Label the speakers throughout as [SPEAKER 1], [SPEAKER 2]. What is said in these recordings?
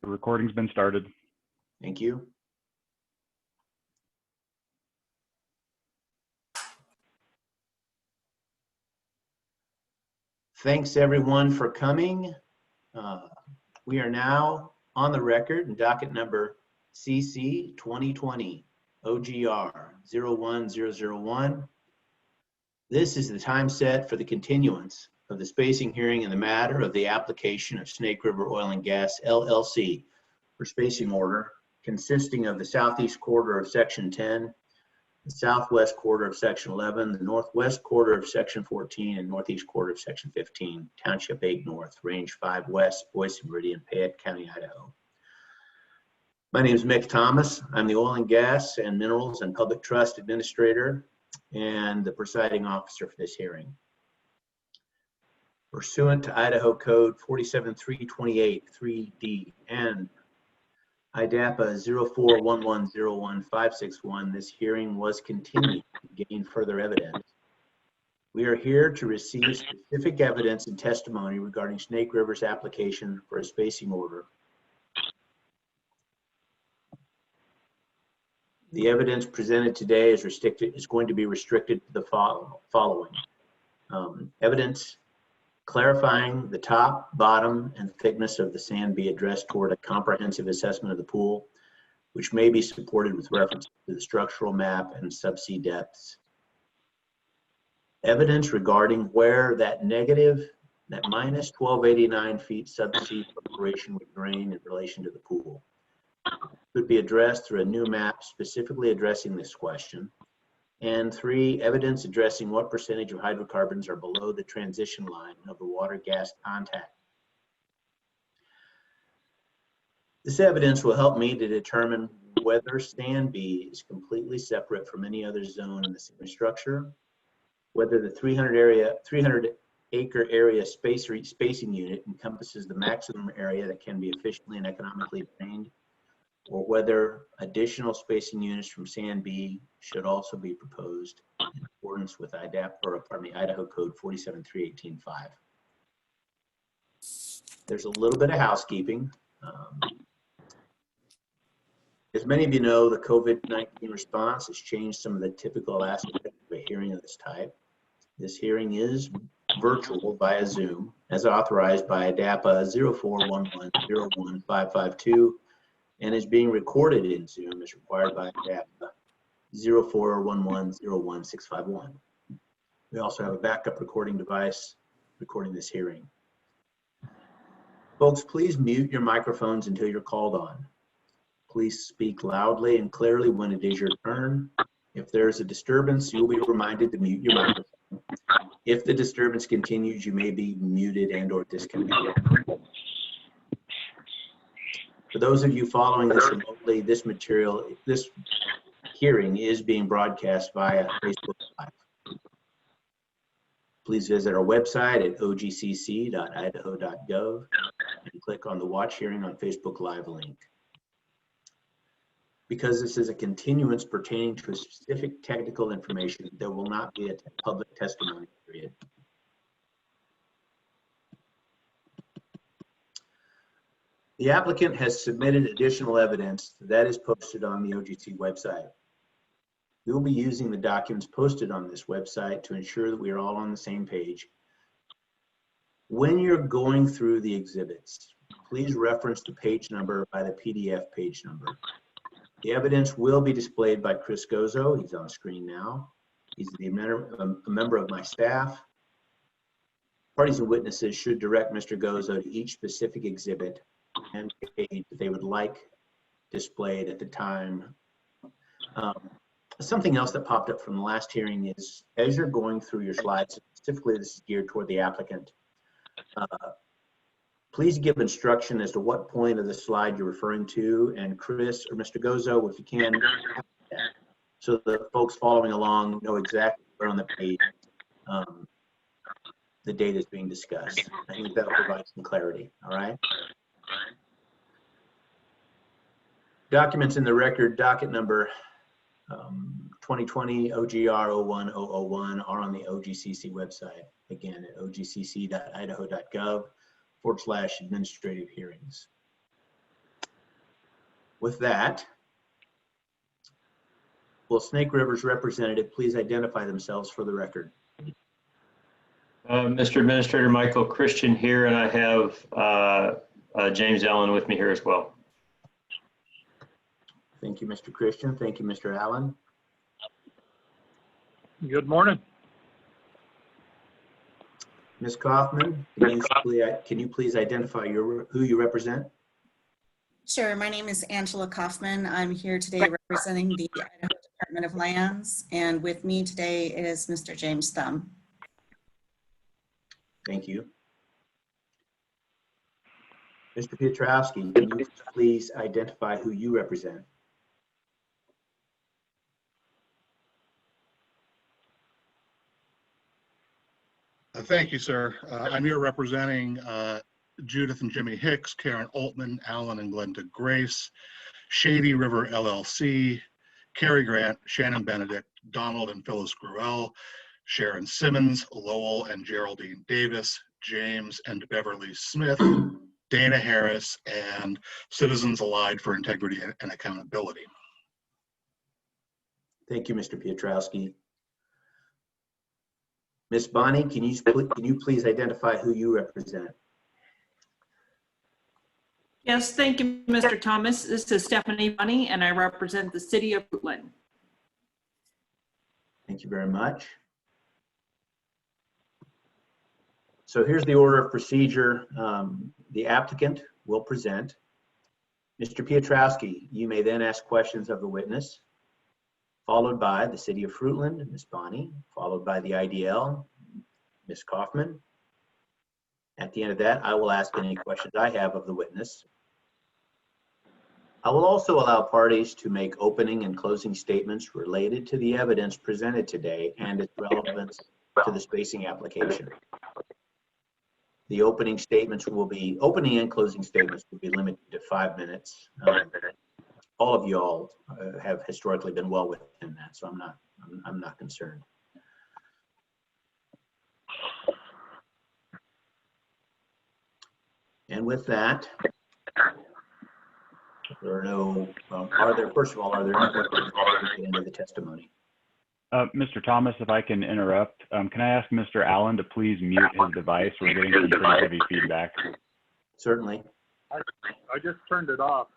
[SPEAKER 1] The recording's been started.
[SPEAKER 2] Thank you. Thanks everyone for coming. We are now on the record in docket number CC 2020 OGR 01001. This is the time set for the continuance of the spacing hearing in the matter of the application of Snake River Oil and Gas LLC for spacing order consisting of the southeast quarter of section 10, the southwest quarter of section 11, the northwest quarter of section 14, and northeast quarter of section 15, township 8 north, range 5 west, Boise Meridian, Fayette County, Idaho. My name is Mick Thomas. I'm the Oil and Gas and Minerals and Public Trust Administrator and the presiding officer for this hearing. Pursuant to Idaho Code 47328 3D and IDAPA 0411011561, this hearing was continued to gain further evidence. We are here to receive specific evidence and testimony regarding Snake River's application for a spacing order. The evidence presented today is going to be restricted to the following. Evidence clarifying the top, bottom, and thickness of the sand be addressed toward a comprehensive assessment of the pool, which may be supported with reference to the structural map and subsea depths. Evidence regarding where that minus 1289 feet subsea preparation would drain in relation to the pool could be addressed through a new map specifically addressing this question. And 3, evidence addressing what percentage of hydrocarbons are below the transition line of the water-gas contact. This evidence will help me to determine whether stand B is completely separate from any other zone in the same structure, whether the 300-acre area spacing unit encompasses the maximum area that can be efficiently and economically drained, or whether additional spacing units from Sand B should also be proposed in accordance with Idaho Code 47318.5. There's a little bit of housekeeping. As many of you know, the COVID-19 response has changed some of the typical aspects of a hearing of this type. This hearing is virtual via Zoom, as authorized by IDAPA 0411011552, and is being recorded in Zoom as required by IDAPA 0411011651. We also have a backup recording device recording this hearing. Folks, please mute your microphones until you're called on. Please speak loudly and clearly when it is your turn. If there is a disturbance, you'll be reminded to mute your microphone. If the disturbance continues, you may be muted and or disconnected. For those of you following this remotely, this hearing is being broadcast via Facebook Live. Please visit our website at ogcc.idaho.gov and click on the Watch Hearing on Facebook Live link. Because this is a continuance pertaining to a specific technical information, there will not be a public testimony period. The applicant has submitted additional evidence that is posted on the OGC website. We will be using the documents posted on this website to ensure that we are all on the same page. When you're going through the exhibits, please reference the page number by the PDF page number. The evidence will be displayed by Chris Gozo. He's on screen now. He's a member of my staff. Parties and witnesses should direct Mr. Gozo to each specific exhibit and page that they would like displayed at the time. Something else that popped up from the last hearing is, as you're going through your slides, specifically this is geared toward the applicant, please give instruction as to what point of the slide you're referring to, and Chris or Mr. Gozo, if you can, so the folks following along know exactly where on the page the data is being discussed. I think that'll provide some clarity, all right? Documents in the record, docket number 2020 OGR 01001 are on the OGCC website. Again, at ogcc.idaho.gov/administrative hearings. With that, will Snake River's representative please identify themselves for the record?
[SPEAKER 1] Mr. Administrator, Michael Christian here, and I have James Allen with me here as well.
[SPEAKER 2] Thank you, Mr. Christian. Thank you, Mr. Allen.
[SPEAKER 3] Good morning.
[SPEAKER 2] Ms. Kaufman, can you please identify who you represent?
[SPEAKER 4] Sure. My name is Angela Kaufman. I'm here today representing the Idaho Department of Lands, and with me today is Mr. James Thumb.
[SPEAKER 2] Thank you. Mr. Piotrowski, can you please identify who you represent?
[SPEAKER 5] Thank you, sir. I'm here representing Judith and Jimmy Hicks, Karen Altman, Alan and Glenda Grace, Shady River LLC, Carrie Grant, Shannon Benedict, Donald and Phyllis Gruelle, Sharon Simmons, Lowell and Geraldine Davis, James and Beverly Smith, Dana Harris, and Citizens Allied for Integrity and Accountability.
[SPEAKER 2] Thank you, Mr. Piotrowski. Ms. Bonnie, can you please identify who you represent?
[SPEAKER 6] Yes, thank you, Mr. Thomas. This is Stephanie Bunny, and I represent the city of Fruitland.
[SPEAKER 2] Thank you very much. So here's the order of procedure. The applicant will present. Mr. Piotrowski, you may then ask questions of the witness, followed by the city of Fruitland, Ms. Bonnie, followed by the IDL, Ms. Kaufman. At the end of that, I will ask any questions I have of the witness. I will also allow parties to make opening and closing statements related to the evidence presented today and its relevance to the spacing application. The opening and closing statements will be limited to 5 minutes. All of you all have historically been well within that, so I'm not concerned. And with that, there are no, first of all, are there any questions into the testimony?
[SPEAKER 7] Mr. Thomas, if I can interrupt, can I ask Mr. Allen to please mute his device? We're getting some pretty heavy feedback.
[SPEAKER 2] Certainly.
[SPEAKER 3] I just turned it off.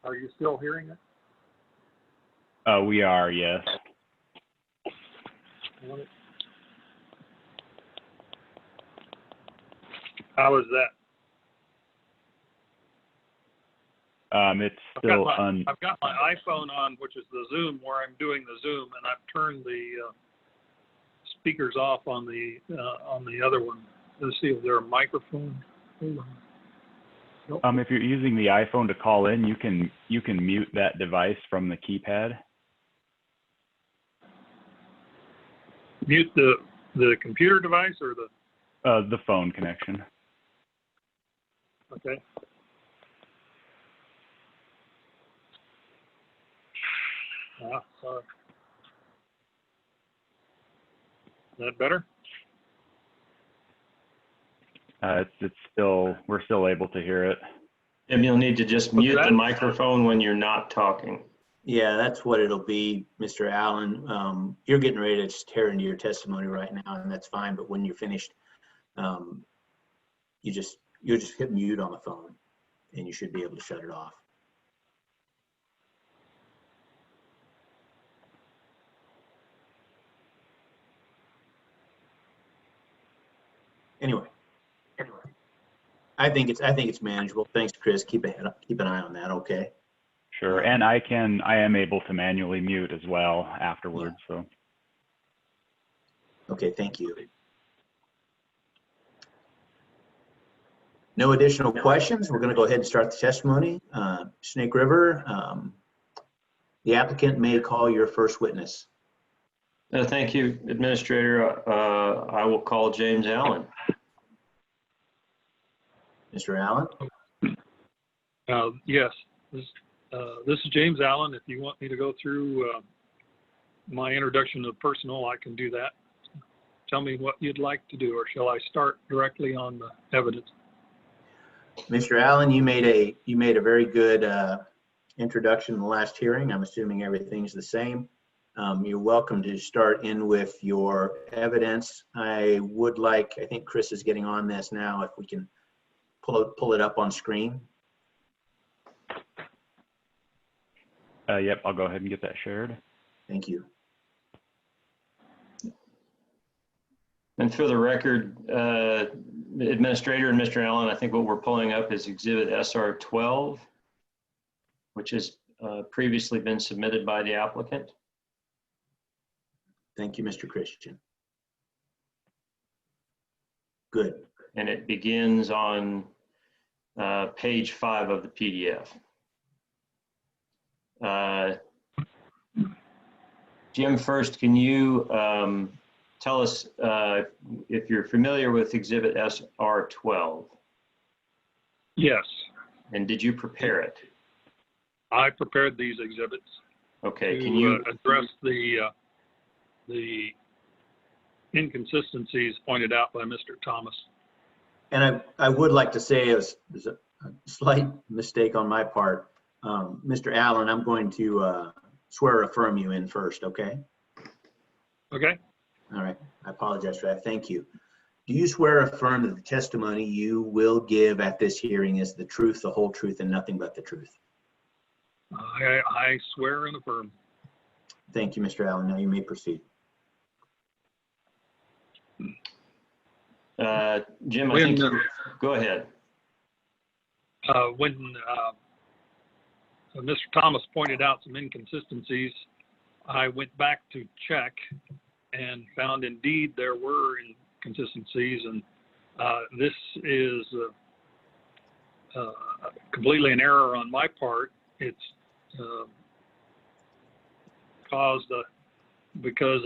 [SPEAKER 3] Are you still hearing it?
[SPEAKER 7] We are, yes.
[SPEAKER 3] How is that?
[SPEAKER 7] It's still
[SPEAKER 3] I've got my iPhone on, which is the Zoom, where I'm doing the Zoom, and I've turned the speakers off on the other one. Let's see if there a microphone. Nope.
[SPEAKER 7] If you're using the iPhone to call in, you can mute that device from the keypad.
[SPEAKER 3] Mute the computer device or
[SPEAKER 7] the phone connection.
[SPEAKER 3] Okay. Sorry. Is that better?
[SPEAKER 7] It's still, we're still able to hear it.
[SPEAKER 1] And you'll need to just mute the microphone when you're not talking.
[SPEAKER 2] Yeah, that's what it'll be, Mr. Allen. You're getting ready to tear into your testimony right now, and that's fine. But when you're finished, you just hit mute on the phone, and you should be able to shut it off. Anyway, I think it's manageable. Thanks, Chris. Keep an eye on that. Okay.
[SPEAKER 7] Sure, and I am able to manually mute as well afterwards. Yeah. So.
[SPEAKER 2] Okay, thank you. No additional questions. We're going to go ahead and start the testimony. Snake River, the applicant may call your first witness.
[SPEAKER 1] Thank you, Administrator. I will call James Allen.
[SPEAKER 2] Mr. Allen?
[SPEAKER 3] Yes. This is James Allen. If you want me to go through my introduction to personal, I can do that. Tell me what you'd like to do, or shall I start directly on the evidence?
[SPEAKER 2] Mr. Allen, you made a very good introduction in the last hearing. I'm assuming everything's the same. You're welcome to start in with your evidence. I would like, I think Chris is getting on this now, if we can pull it up on screen.
[SPEAKER 7] Yep, I'll go ahead and get that shared.
[SPEAKER 2] Thank you.
[SPEAKER 1] And for the record, Administrator and Mr. Allen, I think what we're pulling up is Exhibit SR 12, which has previously been submitted by the applicant.
[SPEAKER 2] Thank you, Mr. Christian. Good.
[SPEAKER 1] And it begins on page 5 of the PDF. Jim, first, can you tell us if you're familiar with Exhibit SR 12?
[SPEAKER 3] Yes,
[SPEAKER 1] And did you prepare it?
[SPEAKER 3] I prepared these exhibits
[SPEAKER 1] Okay,
[SPEAKER 3] to
[SPEAKER 1] can you?
[SPEAKER 3] address the inconsistencies pointed out by Mr. Thomas.
[SPEAKER 2] And I would like to say there's a slight mistake on my part. Mr. Allen, I'm going to swear or affirm you in first, okay?
[SPEAKER 3] Okay,
[SPEAKER 2] All right, I apologize for that. Thank you. Do you swear or affirm that the testimony you will give at this hearing is the truth, the whole truth, and nothing but the truth?
[SPEAKER 3] I swear and affirm.
[SPEAKER 2] Thank you, Mr. Allen. Now you may proceed.
[SPEAKER 1] Jim, I think go ahead.
[SPEAKER 3] When Mr. Thomas pointed out some inconsistencies, I went back to check and found indeed there were inconsistencies, and this is completely an error on my part. It's caused because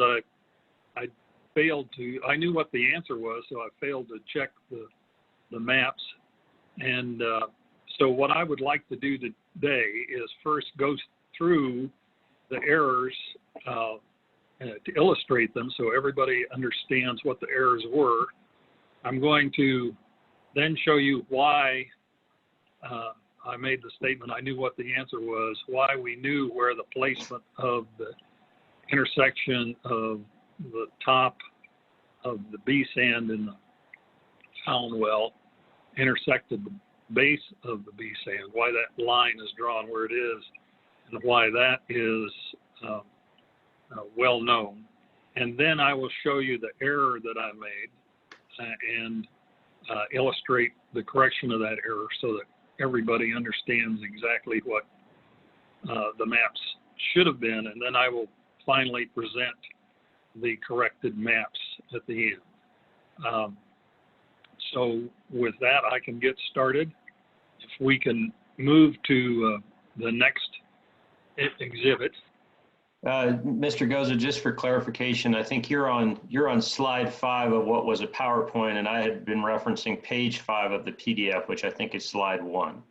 [SPEAKER 3] I failed to, I knew what the answer was, so I failed to check the maps. And so what I would like to do today is first go through the errors to illustrate them so everybody understands what the errors were. I'm going to then show you why I made the statement I knew what the answer was, why we knew where the placement of the intersection of the top of the B sand in the Fallon well intersected the base of the B sand, why that line is drawn where it is, and why that is well known. And then I will show you the error that I made and illustrate the correction of that error so that everybody understands exactly what the maps should have been. And then I will finally present the corrected maps at the end. So with that, I can get started. If we can move to the next exhibit.
[SPEAKER 1] Mr. Goza, just for clarification, I think you're on slide 5 of what was a PowerPoint, and I had been referencing page 5 of the PDF, which I think is slide 1.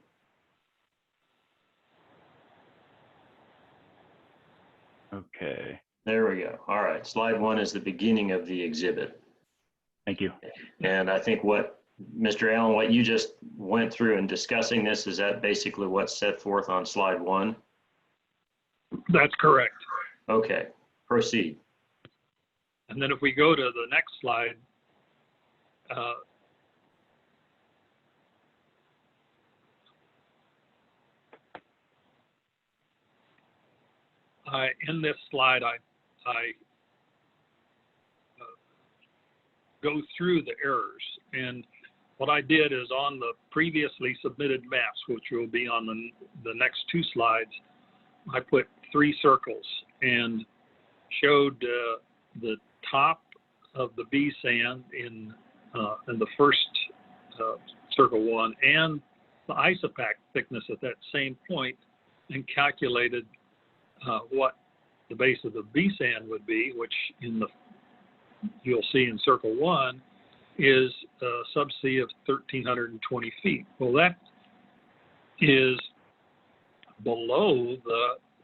[SPEAKER 7] Okay.
[SPEAKER 1] There we go. All right. Slide 1 is the beginning of the exhibit.
[SPEAKER 7] Thank you.
[SPEAKER 1] And I think what, Mr. Allen, what you just went through in discussing this, is that basically what's set forth on slide 1?
[SPEAKER 3] That's correct.
[SPEAKER 1] Okay, proceed.
[SPEAKER 3] And then if we go to the next slide, in this slide, I go through the errors. And what I did is on the previously submitted maps, which will be on the next 2 slides, I put 3 circles and showed the top of the B sand in the first circle 1 and the isopac thickness at that same point, and calculated what the base of the B sand would be, which you'll see in circle 1 is a subsea of 1,320 feet. Well, that is below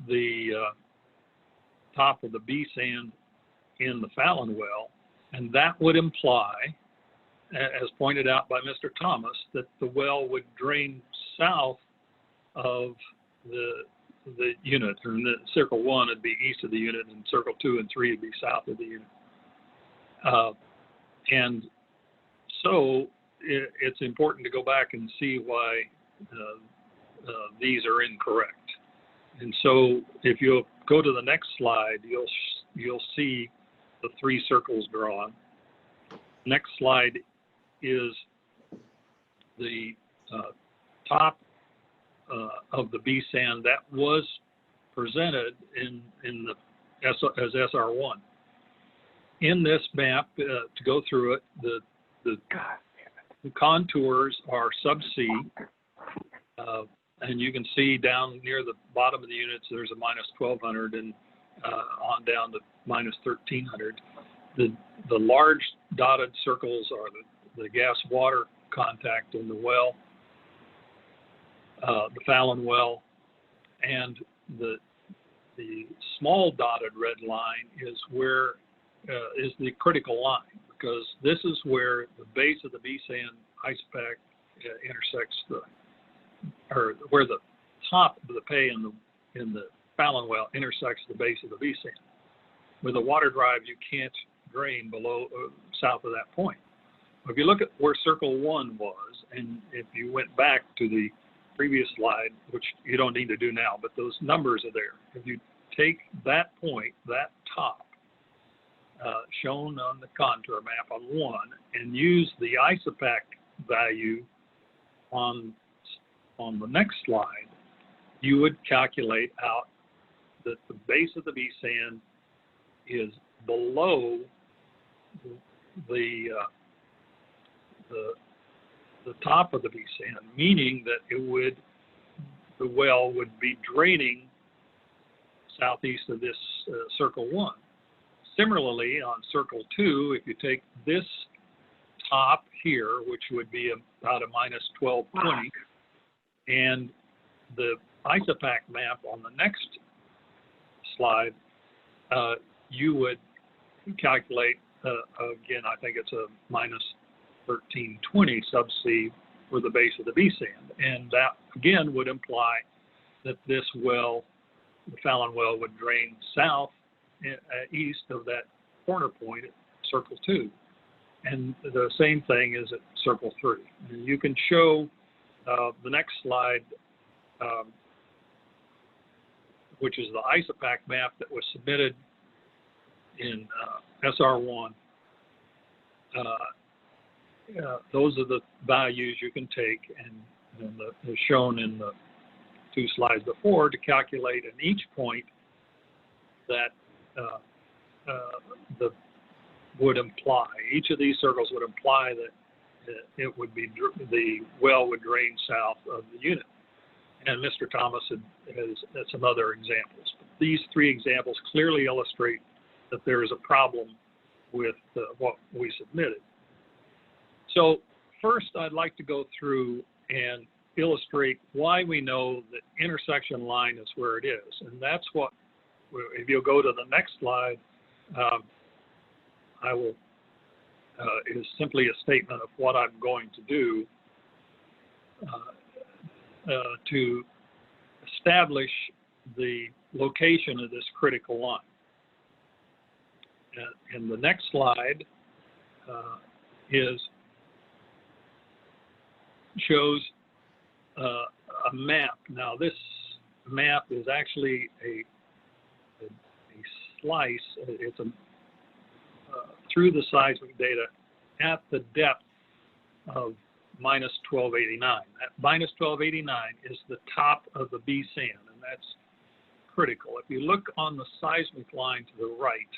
[SPEAKER 3] the top of the B sand in the Fallon well, and that would imply, as pointed out by Mr. Thomas, that the well would drain south of the the unit, and the circle 1 would be east of the unit, and circle 2 and 3 would be south of the unit. And so it's important to go back and see why these are incorrect. And so if you go to the next slide, you'll see the 3 circles drawn. Next slide is the top of the B sand that was presented in the as SR1. In this map, to go through it, the contours are subsea, and you can see down near the bottom of the units there's a -1200 and on down to -1300. The large dotted circles are the gas-water contact in the well, the Fallon well, and the small dotted red line is where is the critical line, because this is where the base of the B sand ice pack intersects where the top of the pay in the Fallon well intersects the base of the B sand. With a water drive, you can't drain below south of that point. If you look at where circle 1 was, and if you went back to the previous slide, which you don't need to do now, but those numbers are there. If you take that point, that top, shown on the contour map on 1, and use the isopac value on the next slide, you would calculate out that the base of the B sand is below the top of the B sand, meaning that the well would be draining southeast of this circle 1. Similarly, on circle 2, if you take this top here, which would be about a -1220, and the isopac map on the next slide, you would calculate, again, I think it's a -1320 subsea for the base of the B sand. And that, again, would imply that this well, the Fallon well, would drain south east of that corner point at circle 2. And the same thing is at circle 3. And you can show the next slide, which is the isopac map that was submitted in SR1. Those are the values you can take and as shown in the 2 slides before to calculate in each point that would imply, each of these circles would imply that it would be, the well would drain south of the unit. And Mr. Thomas has some other examples. But these 3 examples clearly illustrate that there is a problem with what we submitted. So first, I'd like to go through and illustrate why we know that intersection line is where it is. And that's what, if you'll go to the next slide, I will, is simply a statement of what I'm going to do to establish the location of this critical line. And the next slide shows a map. Now this map is actually a slice. It's through the seismic data at the depth of -1289. That -1289 is the top of the B sand, and that's critical. If you look on the seismic line to the right,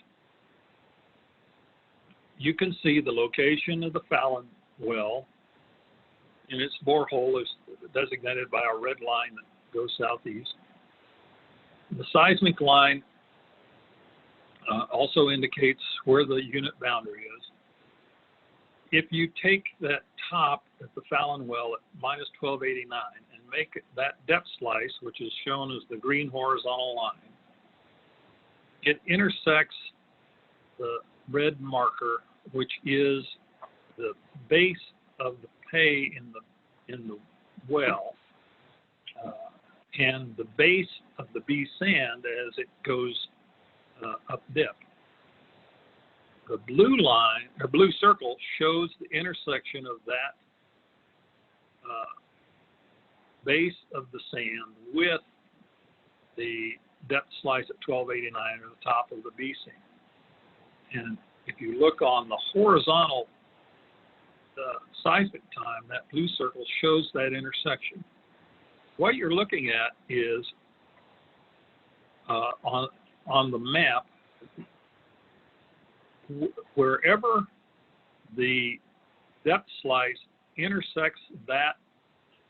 [SPEAKER 3] you can see the location of the Fallon well, and its borehole is designated by a red line that goes southeast. The seismic line also indicates where the unit boundary is. If you take that top at the Fallon well at -1289 and make it that depth slice, which is shown as the green horizontal line, it intersects the red marker, which is the base of the pay in the well, and the base of the B sand as it goes up dip. The blue line, or blue circle, shows the intersection of that base of the sand with the depth slice at 1289, or the top of the B sand. And if you look on the horizontal seismic time, that blue circle shows that intersection. What you're looking at is on the map, wherever the depth slice intersects that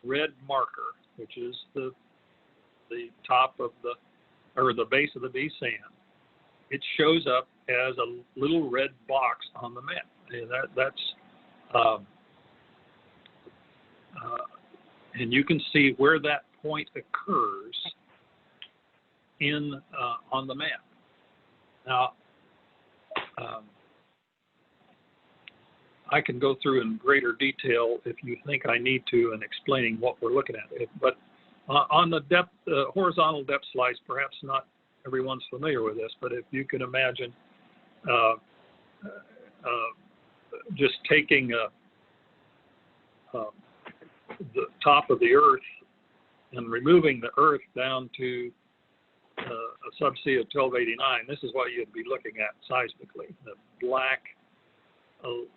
[SPEAKER 3] red marker, which is the top of the, or the base of the B sand, it shows up as a little red box on the map. And you can see where that point occurs in on the map. Now, I can go through in greater detail if you think I need to in explaining what we're looking at. But on the depth, horizontal depth slice, perhaps not everyone's familiar with this, but if you can imagine just taking the top of the earth and removing the earth down to a subsea of 1289, this is what you'd be looking at seismically. The black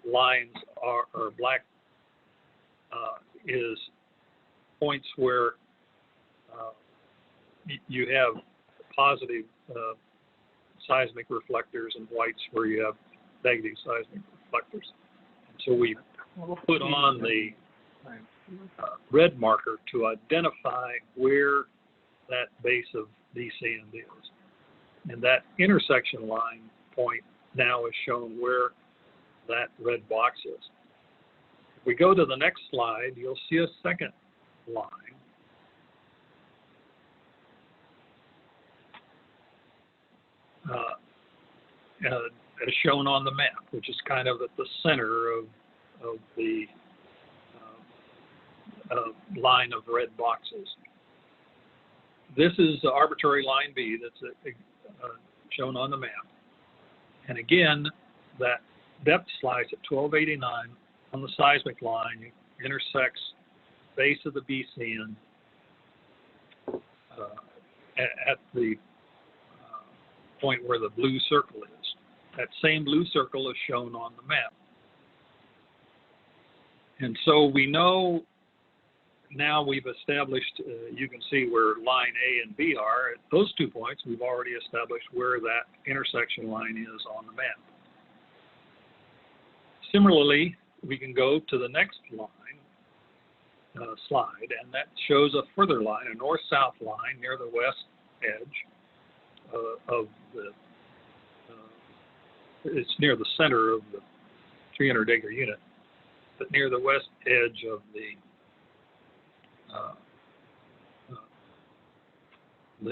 [SPEAKER 3] lines are, or black is points where you have positive seismic reflectors, and whites where you have negative seismic reflectors. And so we put on the red marker to identify where that base of B sand is. And that intersection line point now is shown where that red box is. If we go to the next slide, you'll see a second line. As shown on the map, which is kind of at the center of the line of red boxes. This is the arbitrary line B that's shown on the map. And again, that depth slice at 1289 on the seismic line intersects base of the B sand at the point where the blue circle is. That same blue circle is shown on the map. And so we know now we've established, you can see where line A and B are. At those 2 points, we've already established where that intersection line is on the map. Similarly, we can go to the next line, slide, and that shows a further line, a north-south line near the west edge of the, it's near the center of the 300-acre unit, but near the west edge of the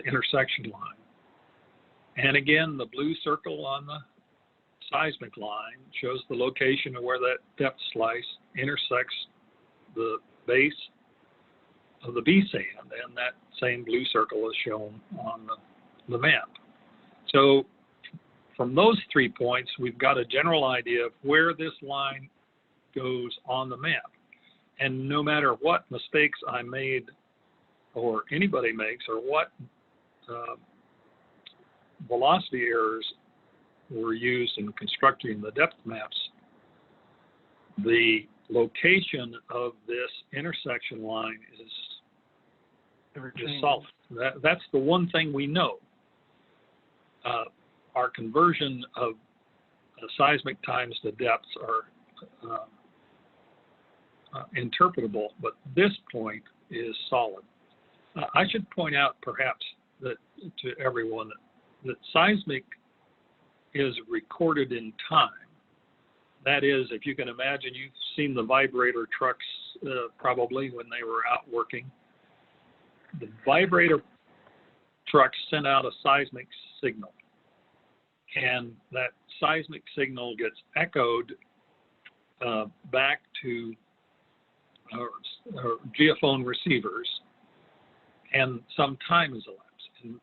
[SPEAKER 3] intersection line. And again, the blue circle on the seismic line shows the location of where that depth slice intersects the base of the B sand, and that same blue circle is shown on the map. So from those 3 points, we've got a general idea of where this line goes on the map. And no matter what mistakes I made or anybody makes, or what velocity errors were used in constructing the depth maps, the location of this intersection line is solid. That's the one thing we know. Our conversion of seismic times to depths are interpretable, but this point is solid. I should point out perhaps that to everyone that seismic is recorded in time. That is, if you can imagine, you've seen the vibrator trucks probably when they were out working. The vibrator trucks sent out a seismic signal, and that seismic signal gets echoed back to geophone receivers, and some time has elapsed. And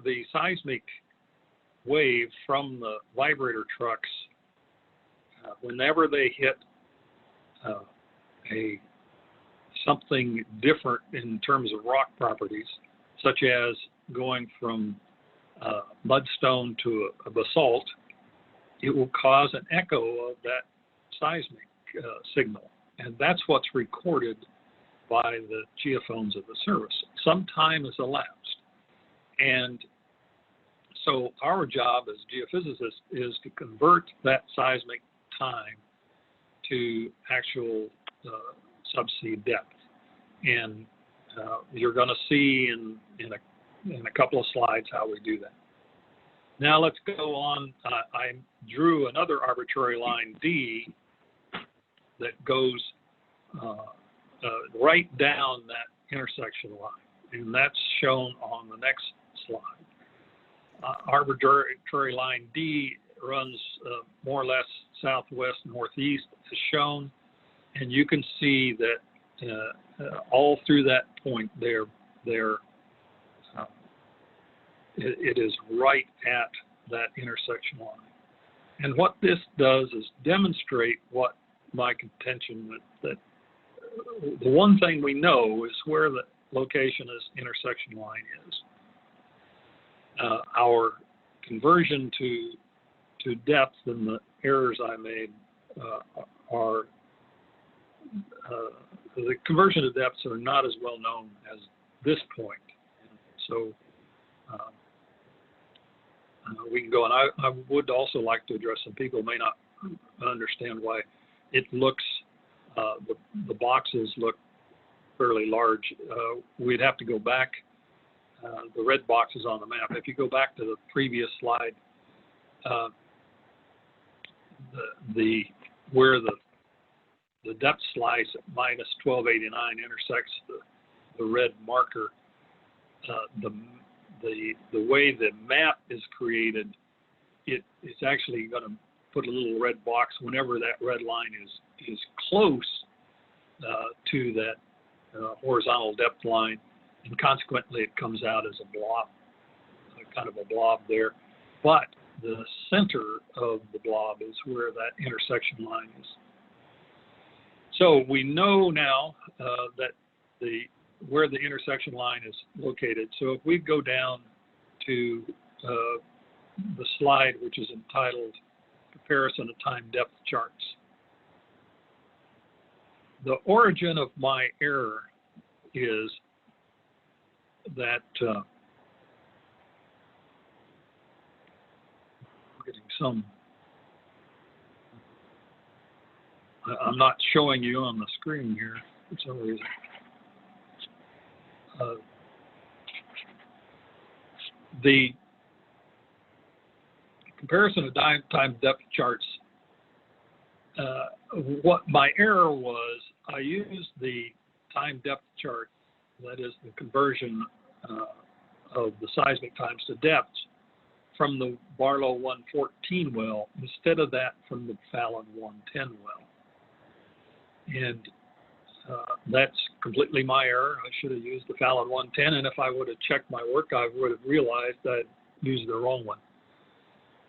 [SPEAKER 3] the seismic wave from the vibrator trucks, whenever they hit something different in terms of rock properties, such as going from mudstone to a basalt, it will cause an echo of that seismic signal. And that's what's recorded by the geophones of the service. Some time has elapsed. And so our job as geophysicists is to convert that seismic time to actual subsea depth. And you're going to see in a couple of slides how we do that. Now let's go on. I drew another arbitrary line D that goes right down that intersection line, and that's shown on the next slide. Arbitrary line D runs more or less southwest northeast as shown, and you can see that all through that point there it is right at that intersection line. And what this does is demonstrate what my contention that the one thing we know is where the location of this intersection line is. Our conversion to depth and the errors I made are the conversion to depths are not as well known as this point. So we can go, and I would also like to address some people may not understand why it looks, the boxes look fairly large. We'd have to go back, the red boxes on the map. If you go back to the previous slide, where the depth slice at minus 1289 intersects the red marker, the way the map is created, it's actually going to put a little red box whenever that red line is close to that horizontal depth line, and consequently it comes out as a blob, kind of a blob there. But the center of the blob is where that intersection line is. So we know now that where the intersection line is located. So if we go down to the slide, which is entitled Comparison of Time Depth Charts. The origin of my error is that getting some, I'm not showing you on the screen here for some reason. The comparison of time depth charts, what my error was, I used the time depth chart, that is the conversion of the seismic times to depths, from the Barlow 114 well instead of that from the Fallon 110 well. And that's completely my error. I should have used the Fallon 110, and if I would have checked my work, I would have realized I'd used the wrong one.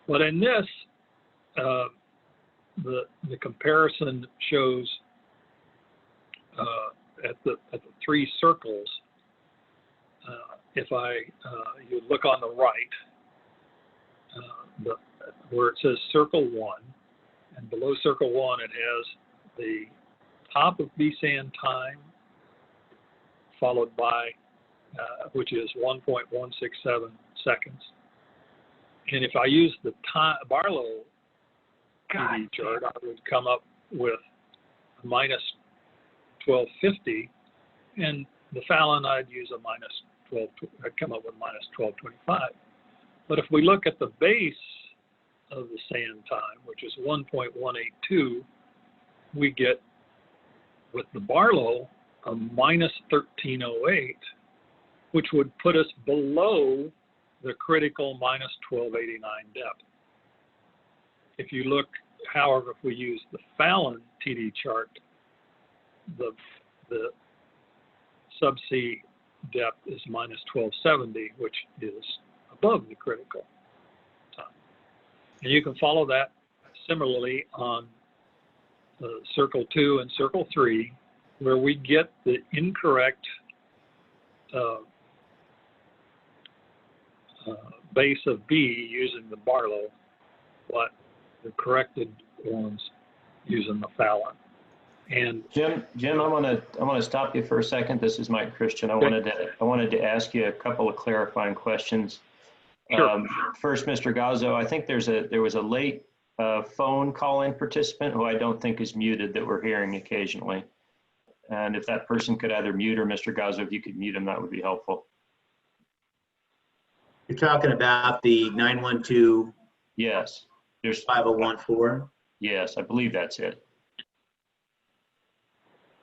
[SPEAKER 3] But in this, the comparison shows at the three circles. If you look on the right, where it says Circle 1, and below Circle 1 it has the top of BSAN time, followed by, which is 1.167 seconds. And if I use the Barlow PD chart, I would come up with minus 1250, and the Fallon, I'd use a minus 12, I'd come up with minus 1225. But if we look at the base of the sand time, which is 1.182, we get, with the Barlow, a minus 1308, which would put us below the critical minus 1289 depth. If you look, however, if we use the Fallon TD chart, the subsea depth is minus 1270, which is above the critical time. And you can follow that similarly on circle 2 and circle 3, where we get the incorrect base of B using the Barlow, but the corrected ones using the Fallon. And
[SPEAKER 1] Jim, I want to stop you for a second. This is Mike Christian. I wanted to ask you a couple of clarifying questions.
[SPEAKER 3] Sure.
[SPEAKER 1] First, Mr. Gazzo, I think there was a late phone call-in participant who I don't think is muted that we're hearing occasionally. And if that person could either mute, or Mr. Gazzo, if you could mute him, that would be helpful.
[SPEAKER 2] You're talking about the 912
[SPEAKER 1] Yes. There's
[SPEAKER 2] 5014.
[SPEAKER 1] Yes, I believe that's it.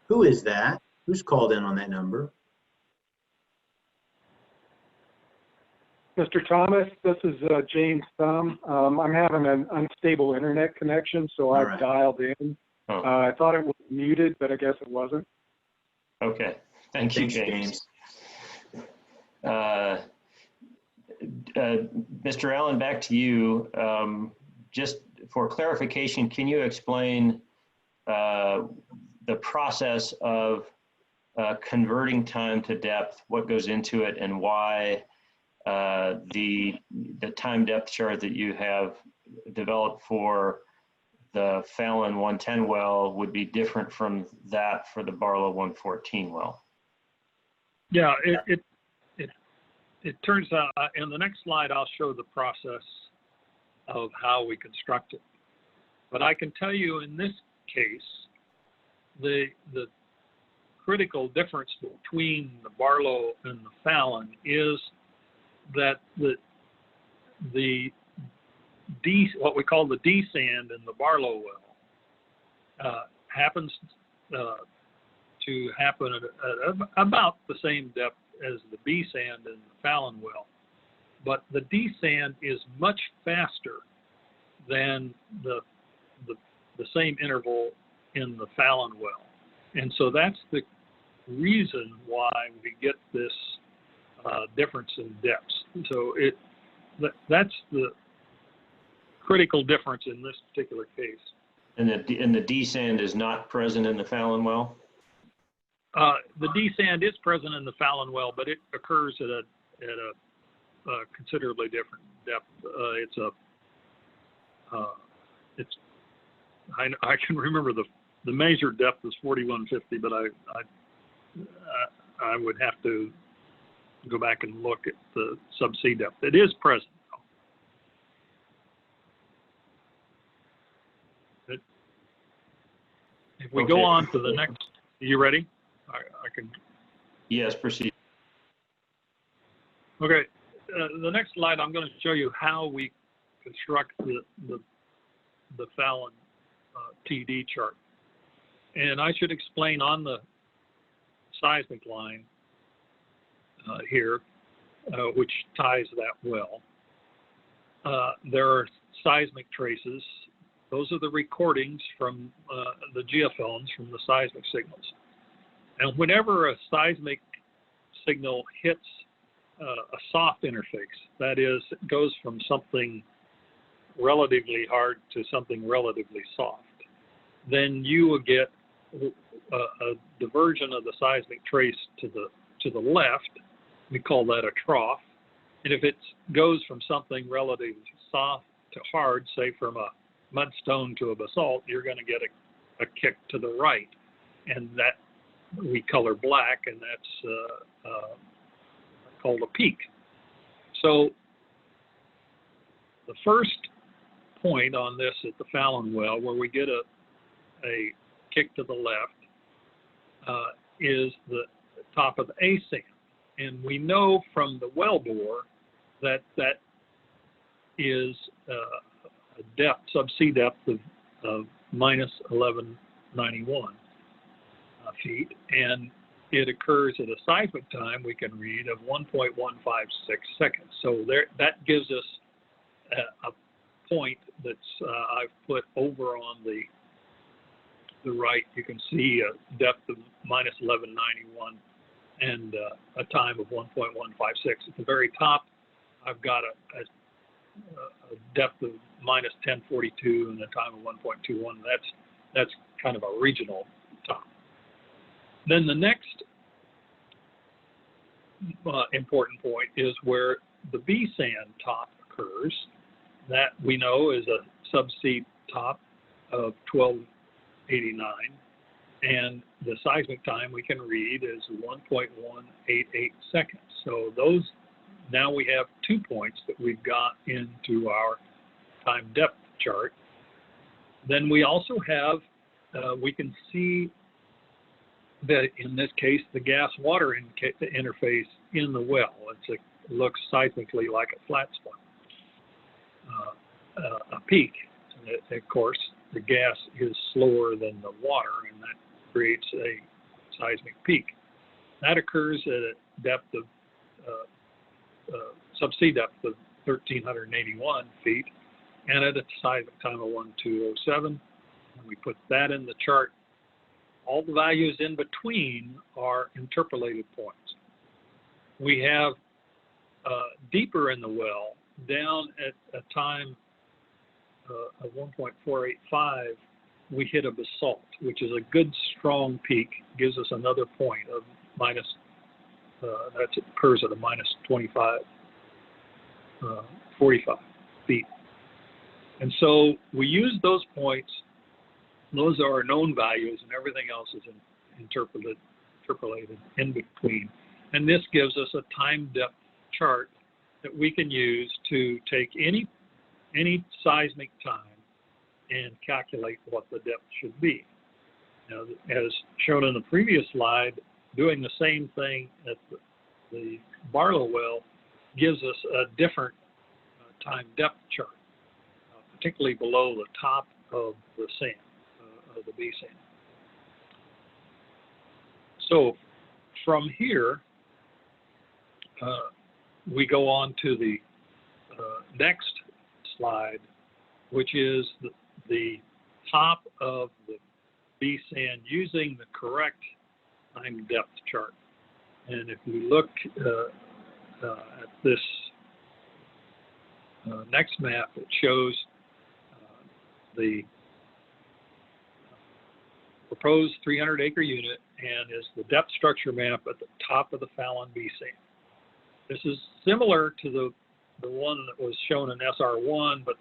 [SPEAKER 2] Who is that? Who's called in on that number?
[SPEAKER 8] Mr. Thomas, this is James Thumb. I'm having an unstable internet connection, so I
[SPEAKER 2] right.
[SPEAKER 8] dialed in.
[SPEAKER 1] Oh.
[SPEAKER 8] I thought it was muted, but I guess it wasn't.
[SPEAKER 1] Okay. Thank you,
[SPEAKER 2] Thanks,
[SPEAKER 1] James. Mr. Allen, back to you. Just for clarification, can you explain the process of converting time to depth, what goes into it, and why the time depth chart that you have developed for the Fallon 110 well would be different from that for the Barlow 114 well?
[SPEAKER 3] yeah, it turns out, in the next slide, I'll show the process of how we construct it. But I can tell you in this case, the critical difference between the Barlow and the Fallon is that what we call the D sand in the Barlow well happens to happen at about the same depth as the B sand in the Fallon well. But the D sand is much faster than the same interval in the Fallon well. And so that's the reason why we get this difference in depths. So that's the critical difference in this particular case.
[SPEAKER 1] And the D sand is not present in the Fallon well?
[SPEAKER 3] The D sand is present in the Fallon well, but it occurs at a considerably different depth. I can remember the measured depth is 4150, but I would have to go back and look at the subsea depth. It is present. If we go on to the next, you ready? I can.
[SPEAKER 1] Yes, proceed.
[SPEAKER 3] Okay, the next slide, I'm going to show you how we construct the Fallon TD chart. And I should explain on the seismic line here, which ties that well. There are seismic traces. Those are the recordings from the geophones from the seismic signals. And whenever a seismic signal hits a soft interface, that is, it goes from something relatively hard to something relatively soft, then you will get a diversion of the seismic trace to the left. We call that a trough. And if it goes from something relatively soft to hard, say from a mudstone to a basalt, you're going to get a kick to the right, and that we color black, and that's called a peak. So the first point on this at the Fallon well, where we get a kick to the left, is the top of the A sand, and we know from the wellbore that is a depth, subsea depth of minus 1191 feet, and it occurs at a seismic time we can read of 1.156 seconds. So that gives us a point that's I've put over on the right. You can see a depth of minus 1191 and a time of 1.156. At the very top, I've got a depth of minus 1042 and a time of 1.21. That's kind of a regional top. Then the next important point is where the B sand top occurs. That we know is a subsea top of 1289, and the seismic time we can read is 1.188 seconds. So those, now we have 2 points that we've got into our time depth chart. Then we also have, we can see that in this case, the gas water interface in the well. It looks seismically like a flat spot, a peak. And of course, the gas is slower than the water, and that creates a seismic peak. That occurs at a depth of subsea depth of 1,381 feet, and at a seismic time of 1207. And we put that in the chart. All the values in between are interpolated points. We have deeper in the well, down at a time of 1.485, we hit a basalt, which is a good strong peak, gives us another point of minus, that occurs at a minus 45 feet. And so we use those points. Those are known values, and everything else is interpolated in between. And this gives us a time depth chart that we can use to take any seismic time and calculate what the depth should be. Now, as shown in the previous slide, doing the same thing at the Barlow well gives us a different time depth chart, particularly below the top of the sand, of the B sand. So from here, we go on to the next slide, which is the top of the B sand using the correct time depth chart. And if we look at this next map, it shows the proposed 300-acre unit and is the depth structure map at the top of the Fallon B sand. This is similar to the one that was shown in SR1, but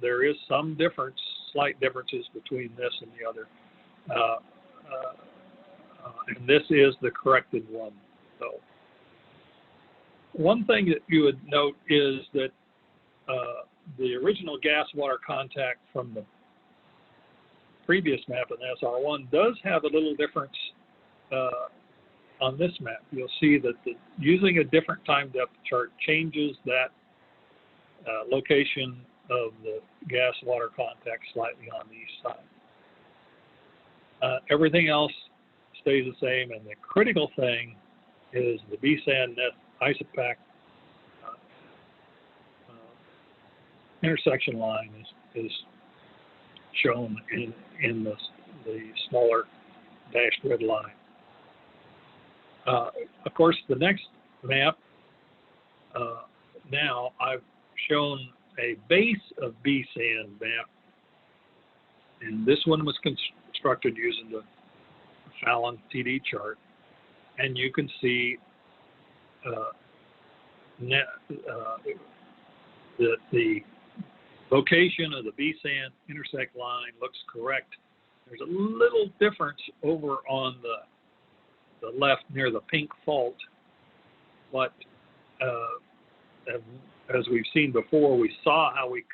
[SPEAKER 3] there is some difference, slight differences between this and the other. And this is the corrected one, though. One thing that you would note is that the original gas water contact from the previous map in SR1 does have a little difference on this map. You'll see that using a different time depth chart changes that location of the gas water contact slightly on the east side. Everything else stays the same, and the critical thing is the B sand net isopac intersection line is shown in the smaller dashed red line. Of course, the next map, now I've shown a base of B sand map, and this one was constructed using the Fallon TD chart, and you can see that the location of the B sand intersect line looks correct. There's a little difference over on the left near the pink fault, but as we've seen before, we saw how we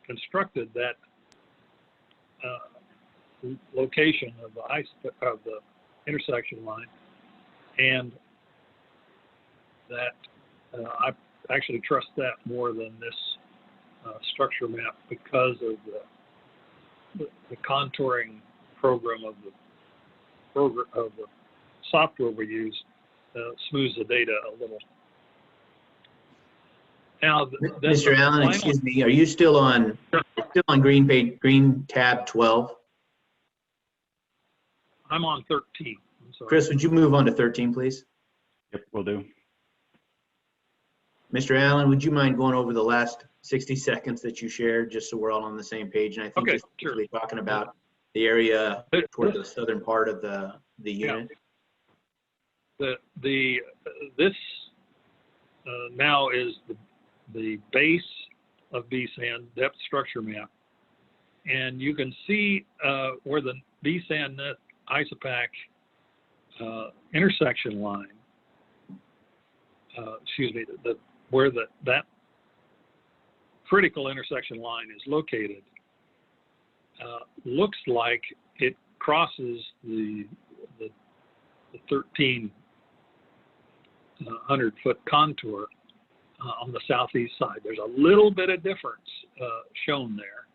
[SPEAKER 3] constructed that location of the intersection line, and that I actually trust that more than this structure map because of the contouring program of the software we use smooths the data a little. Now,
[SPEAKER 2] Mr. Allen, excuse me, are you still on green tab 12?
[SPEAKER 3] I'm on 13. So,
[SPEAKER 2] Chris, would you move on to 13, please?
[SPEAKER 7] Yep, will do.
[SPEAKER 2] Mr. Allen, would you mind going over the last 60 seconds that you shared, just so we're all on the same page? And I think
[SPEAKER 3] Okay,
[SPEAKER 2] you're
[SPEAKER 3] sure.
[SPEAKER 2] specifically talking about the area toward the southern part of the unit.
[SPEAKER 3] This now is the base of BSAN depth structure map. And you can see where the BSAN net ISOPAC intersection line, where that critical intersection line is located, looks like it crosses the 1,300-foot contour on the southeast side. There's a little bit of difference shown there.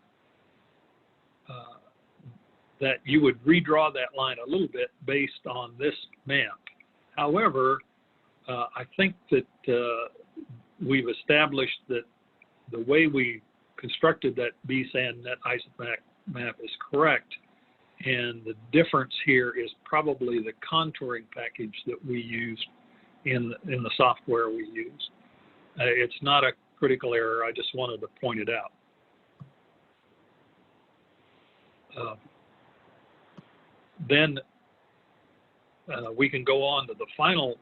[SPEAKER 3] That you would redraw that line a little bit based on this map. However, I think that we've established that the way we constructed that BSAN net ISOPAC map is correct, and the difference here is probably the contouring package that we used in the software we used. It's not a critical error. I just wanted to point it out. Then we can go on to the final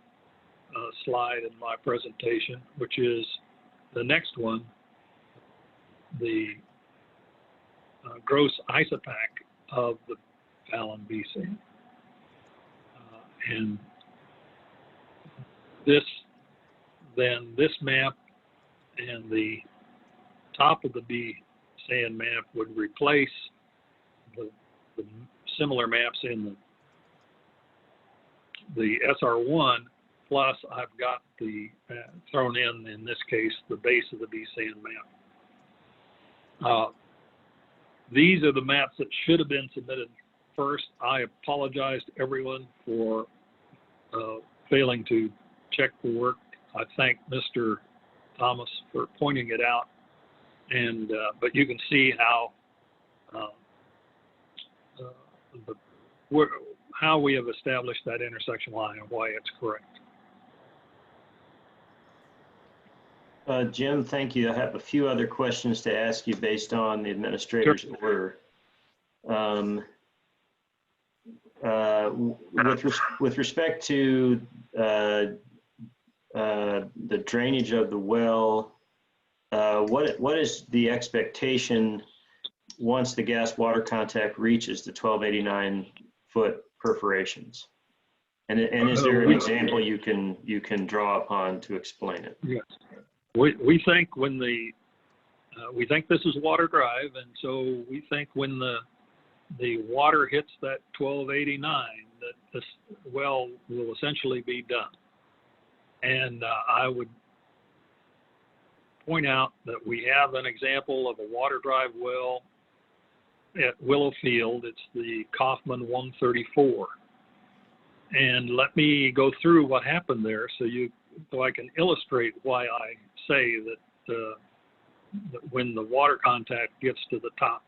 [SPEAKER 3] slide in my presentation, which is the next one, the gross ISOPAC of the Fallon BSAN. And this map and the top of the BSAN map would replace the similar maps in the SR1, plus I've got the thrown in this case, the base of the BSAN map. These are the maps that should have been submitted first. I apologize to everyone for failing to check the work. I thank Mr. Thomas for pointing it out, and but you can see how how we have established that intersection line and why it's correct.
[SPEAKER 1] Jim, thank you. I have a few other questions to ask you based on the administrator's order. With respect to the drainage of the well, what is the expectation once the gas water contact reaches the 1289-foot perforations? And is there an example you can draw upon to explain it?
[SPEAKER 3] Yes. We think when we think this is water drive, and so we think when the water hits that 1289, that this well will essentially be done. And I would point out that we have an example of a water drive well at Willow Field. It's the Kaufman 134. And let me go through what happened there so I can illustrate why I say that when the water contact gets to the top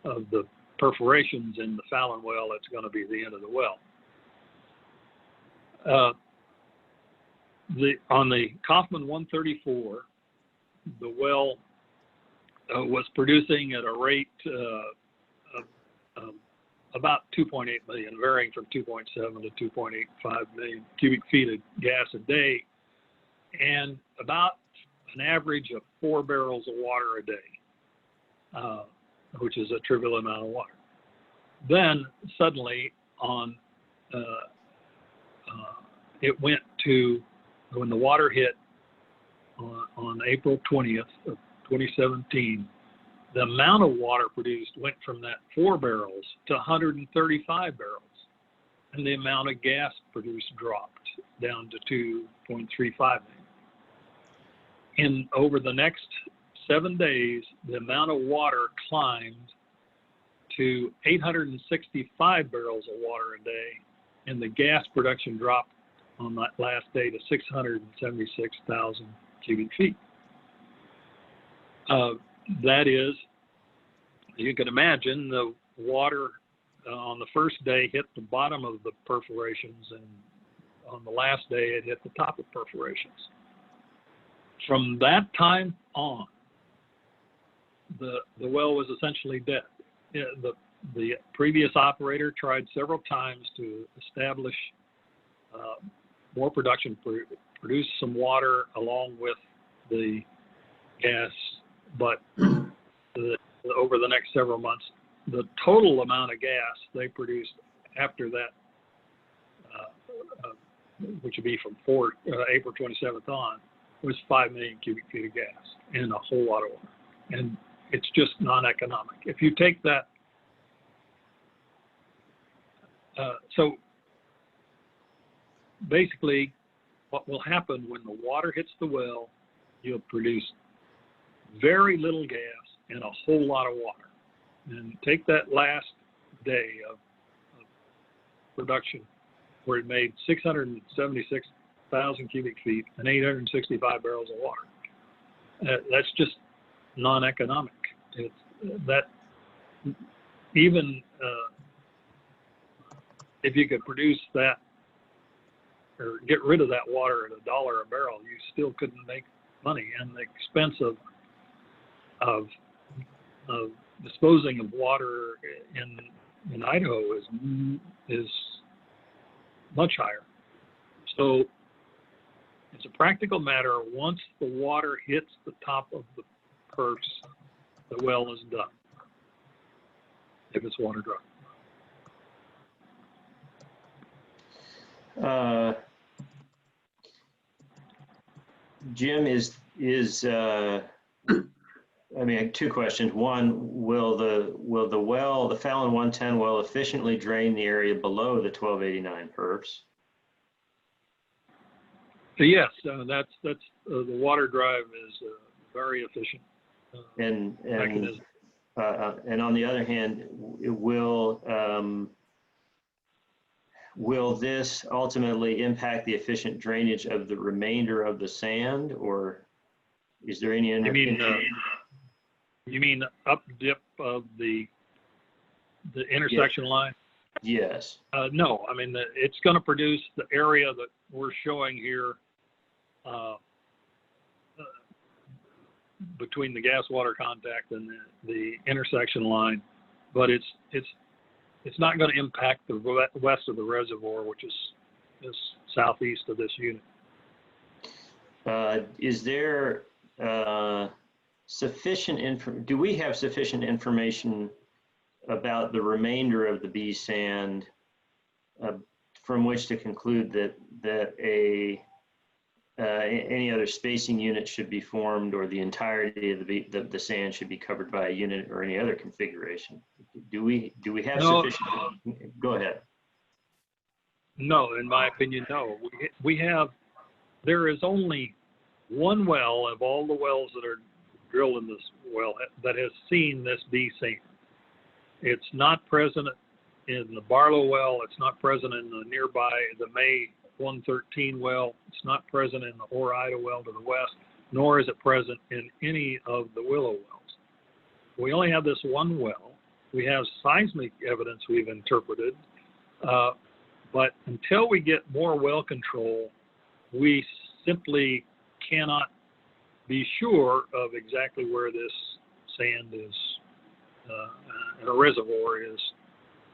[SPEAKER 3] of the perforations in the Fallon well, it's going to be the end of the well. On the Kaufman 134, the well was producing at a rate of about 2.8 million, varying from 2.7 to 2.85 million cubic feet of gas a day, and about an average of 4 barrels of water a day, which is a trivial amount of water. Then suddenly it went to, when the water hit on April 20th of 2017, the amount of water produced went from that 4 barrels to 135 barrels, and the amount of gas produced dropped down to 2.35 million. Over the next 7 days, the amount of water climbed to 865 barrels of water a day, and the gas production dropped on that last day to 676,000 cubic feet. That is, you can imagine the water on the first day hit the bottom of the perforations, and on the last day it hit the top of perforations. From that time on, the well was essentially dead. The previous operator tried several times to establish more production, produce some water along with the gas, but over the next several months, the total amount of gas they produced after that, which would be from April 27th on, was 5 million cubic feet of gas and a whole lot of water. And it's just non-economic. If you take that, so basically what will happen when the water hits the well, you'll produce very little gas and a whole lot of water. And take that last day of production where it made 676,000 cubic feet and 865 barrels of water. That's just non-economic. It's that even if you could produce that or get rid of that water at $1 a barrel, you still couldn't make money. And the expense of disposing of water in Idaho is much higher. So it's a practical matter. Once the water hits the top of the perfs, the well is done, if it's water dry.
[SPEAKER 1] Jim, I mean, two questions. One, will the well, the Fallon 110 well, efficiently drain the area below the 1289 perfs?
[SPEAKER 3] Yes, that's the water drive is very efficient. Mechanism.
[SPEAKER 1] And on the other hand, will this ultimately impact the efficient drainage of the remainder of the sand, or is there any?
[SPEAKER 3] You mean up dip of the intersection line?
[SPEAKER 1] Yes.
[SPEAKER 3] No, I mean it's going to produce the area that we're showing here between the gas water contact and the intersection line, but it's not going to impact the west of the reservoir, which is southeast of this unit.
[SPEAKER 1] Is there do we have sufficient information about the remainder of the B sand from which to conclude that any other spacing unit should be formed, or the entirety of the sand should be covered by a unit or any other configuration? Do we have sufficient? Go ahead.
[SPEAKER 3] No, in my opinion, no. There is only one well of all the wells that are drilled in this well that has seen this B sand. It's not present in the Barlow well. It's not present in the May 113 well. It's not present in the Ore Ida well to the west, nor is it present in any of the Willow wells. We only have this one well. We have seismic evidence we've interpreted, but until we get more well control, we simply cannot be sure of exactly where this sand is in a reservoir is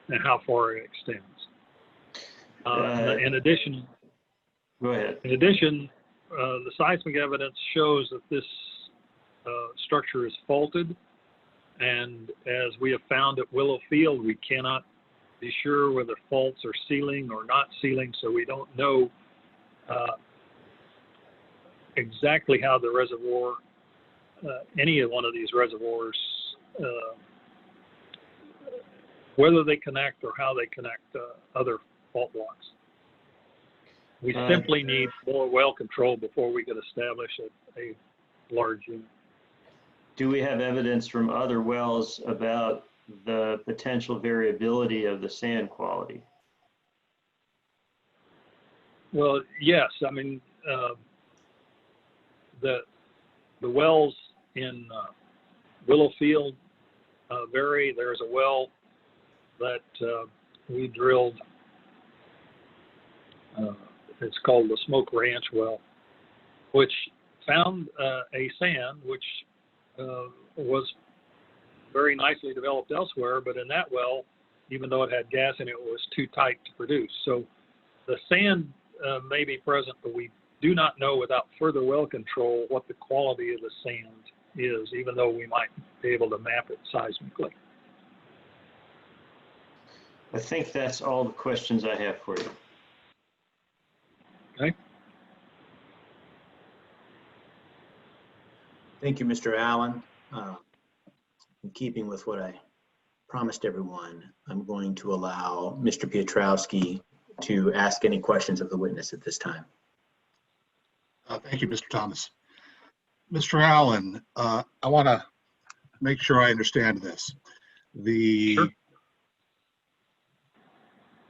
[SPEAKER 3] and how far it extends. In addition,
[SPEAKER 1] go ahead.
[SPEAKER 3] In addition, the seismic evidence shows that this structure is faulted, and as we have found at Willow Field, we cannot be sure whether faults are sealing or not sealing, so we don't know exactly how the reservoir, any of one of these reservoirs, whether they connect or how they connect other fault blocks. We simply need more well control before we can establish a large unit.
[SPEAKER 1] Do we have evidence from other wells about the potential variability of the sand quality?
[SPEAKER 3] Well, yes. I mean, the wells in Willow Field vary. There's a well that we drilled. It's called the Smoke Ranch well, which found a sand which was very nicely developed elsewhere, but in that well, even though it had gas in it, it was too tight to produce. So the sand may be present, but we do not know without further well control what the quality of the sand is, even though we might be able to map it seismically.
[SPEAKER 1] I think that's all the questions I have for you.
[SPEAKER 3] Okay.
[SPEAKER 2] Thank you, Mr. Allen. In keeping with what I promised everyone, I'm going to allow Mr. Piotrowski to ask any questions of the witness at this time.
[SPEAKER 5] Thank you, Mr. Thomas. Mr. Allen, I want to make sure I understand this.
[SPEAKER 3] Sure.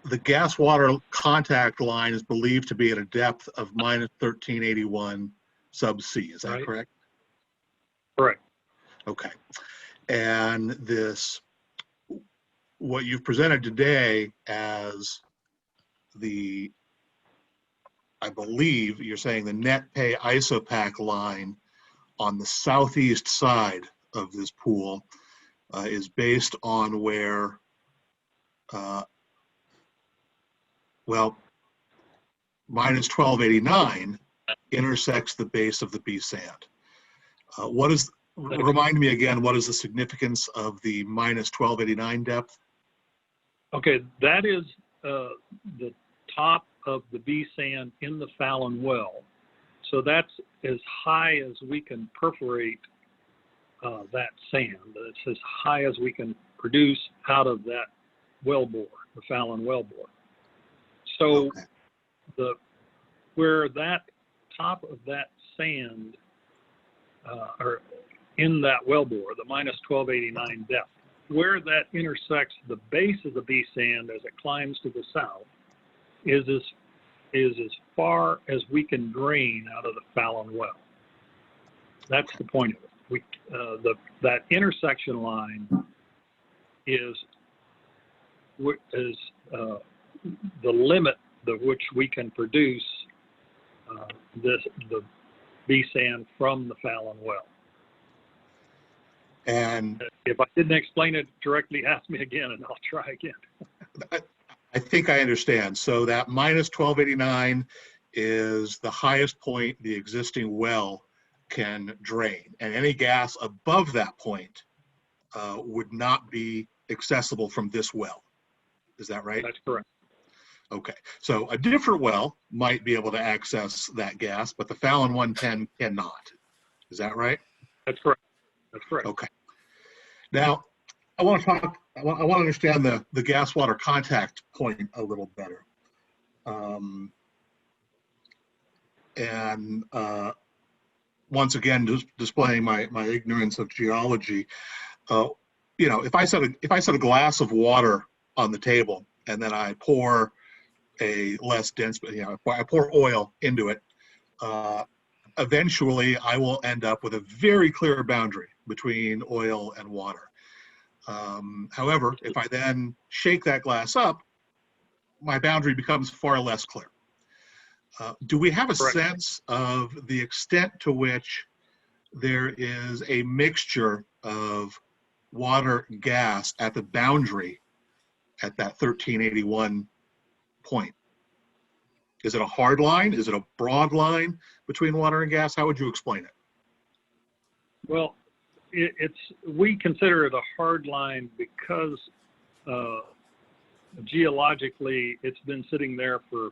[SPEAKER 5] The gas water contact line is believed to be at a depth of minus 1381 sub C. Is that
[SPEAKER 3] Right.
[SPEAKER 5] correct?
[SPEAKER 3] Correct.
[SPEAKER 5] Okay. And this, what you've presented today as the, I believe you're saying the net pay isopac line on the southeast side of this pool is based on where, well, minus 1289 intersects the base of the B sand. What is, remind me again, what is the significance of the minus 1289 depth?
[SPEAKER 3] Okay, that is the top of the B sand in the Fallon well. So that's as high as we can perforate that sand. It's as high as we can produce out of that well bore, the Fallon well bore. So
[SPEAKER 5] Okay.
[SPEAKER 3] where that top of that sand or in that well bore, the minus 1289 depth, where that intersects the base of the B sand as it climbs to the south is as far as we can drain out of the Fallon well. That's the point of it. That intersection line is the limit to which we can produce the B sand from the Fallon well.
[SPEAKER 5] And
[SPEAKER 3] If I didn't explain it directly, ask me again and I'll try again.
[SPEAKER 5] I think I understand. So that minus 1289 is the highest point the existing well can drain. And any gas above that point would not be accessible from this well. Is that right?
[SPEAKER 3] That's correct.
[SPEAKER 5] Okay. So a different well might be able to access that gas, but the Fallon 110 cannot. Is that right?
[SPEAKER 3] That's correct. That's correct.
[SPEAKER 5] Okay. Now, I want to talk, I want to understand the gas water contact point a little better. Once again, just displaying my ignorance of geology, you know, if I set a glass of water on the table and then I pour a less dense, you know, I pour oil into it, eventually I will end up with a very clear boundary between oil and water. However, if I then shake that glass up, my boundary becomes far less clear. Do we have a
[SPEAKER 3] Correct.
[SPEAKER 5] sense of the extent to which there is a mixture of water and gas at the boundary at that 1381 point? Is it a hard line? Is it a broad line between water and gas? How would you explain it?
[SPEAKER 3] Well, we consider it a hard line because geologically it's been sitting there for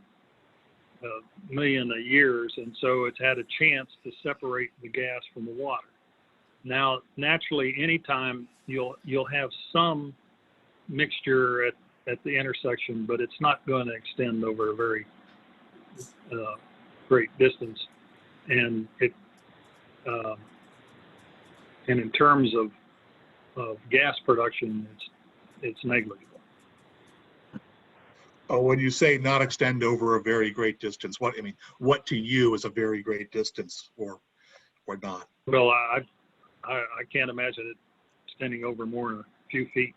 [SPEAKER 3] a million years, and so it's had a chance to separate the gas from the water. Now, naturally, anytime you'll have some mixture at the intersection, but it's not going to extend over a very great distance, and and in terms of gas production, it's negligible.
[SPEAKER 5] Oh, when you say not extend over a very great distance, what, I mean, what to you is a very great distance or not?
[SPEAKER 3] Well, I can't imagine it extending over more than a few feet.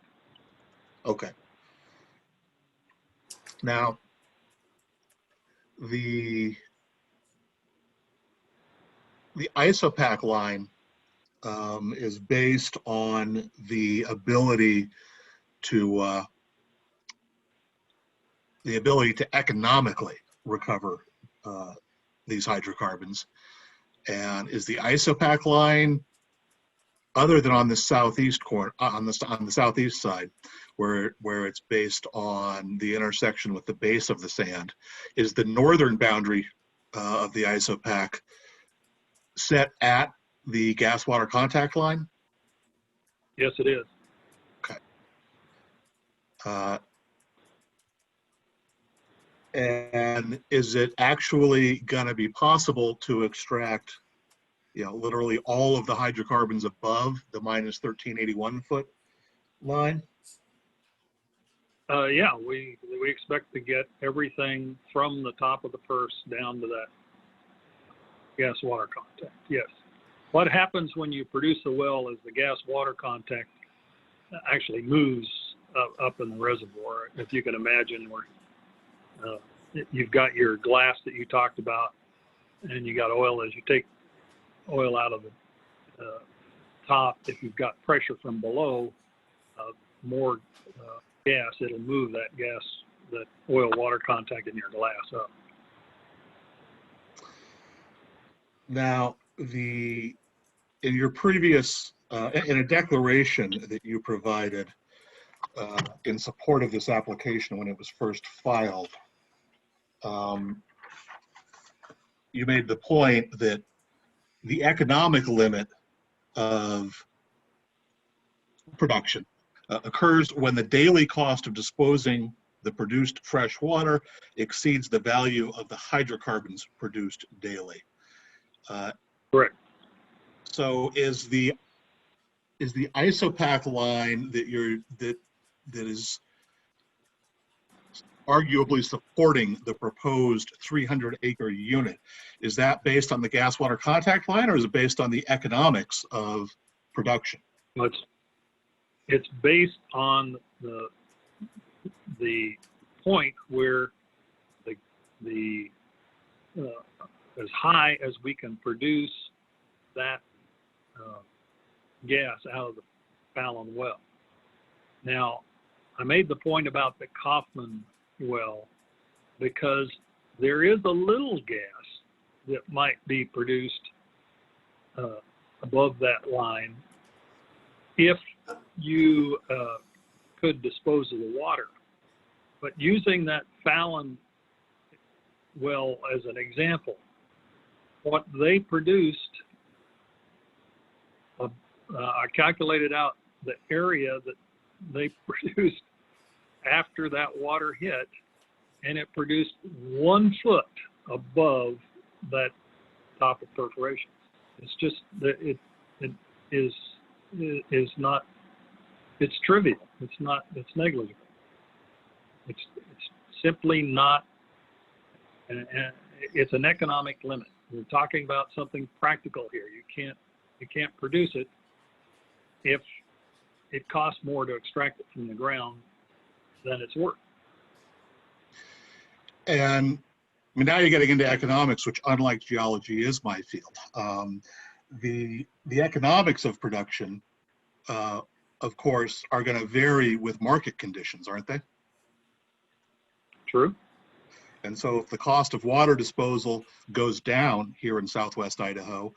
[SPEAKER 5] Okay. Now, the ISOPAC line is based on the ability to economically recover these hydrocarbons. And is the ISOPAC line, other than on the southeast corner, on the southeast side, where it's based on the intersection with the base of the sand, is the northern boundary of the ISOPAC set at the gas water contact line?
[SPEAKER 3] Yes, it is.
[SPEAKER 5] Okay. And is it actually going to be possible to extract, literally all of the hydrocarbons above the minus 1381 foot line?
[SPEAKER 3] Yeah, we expect to get everything from the top of the purse down to that gas water contact. Yes. What happens when you produce a well is the gas water contact actually moves up in the reservoir. If you can imagine, where you've got your glass that you talked about, and you got oil. As you take oil out of the top, if you've got pressure from below, more gas, it'll move that oil water contact in your glass up.
[SPEAKER 5] Now, in your previous, in a declaration that you provided in support of this application when it was first filed, you made the point that the economic limit of production occurs when the daily cost of disposing the produced fresh water exceeds the value of the hydrocarbons produced daily.
[SPEAKER 3] Correct.
[SPEAKER 5] So is the ISOPAC line that is arguably supporting the proposed 300-acre unit, is that based on the gas water contact line, or is it based on the economics of production?
[SPEAKER 3] It's based on the point where the as high as we can produce that gas out of the Fallon well. Now, I made the point about the Kaufman well because there is a little gas that might be produced above that line if you could dispose of the water. But using that Fallon well as an example, what they produced, I calculated out the area that they produced after that water hit, and it produced 1 foot above that top of perforation. It's just that it is not, it's trivial. It's negligible. It's simply not, and it's an economic limit. We're talking about something practical here. You can't produce it if it costs more to extract it from the ground than it's worth.
[SPEAKER 5] And I mean, now you're getting into economics, which, unlike geology, is my field. The economics of production, of course, are going to vary with market conditions, aren't they?
[SPEAKER 3] True.
[SPEAKER 5] And so if the cost of water disposal goes down here in Southwest Idaho,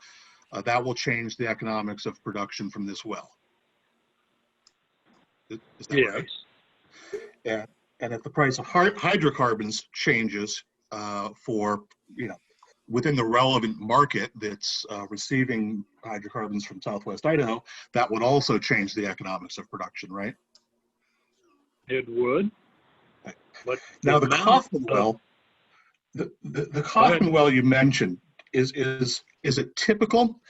[SPEAKER 5] that will change the economics of production from this well. Is that
[SPEAKER 3] Yes.
[SPEAKER 5] right? And if the price of hydrocarbons changes for, within the relevant market that's receiving hydrocarbons from Southwest Idaho, that would also change the economics of production, right?
[SPEAKER 3] It would.
[SPEAKER 5] Right.
[SPEAKER 3] But
[SPEAKER 5] Now the Kaufman well, the Kaufman well you mentioned, is it typical?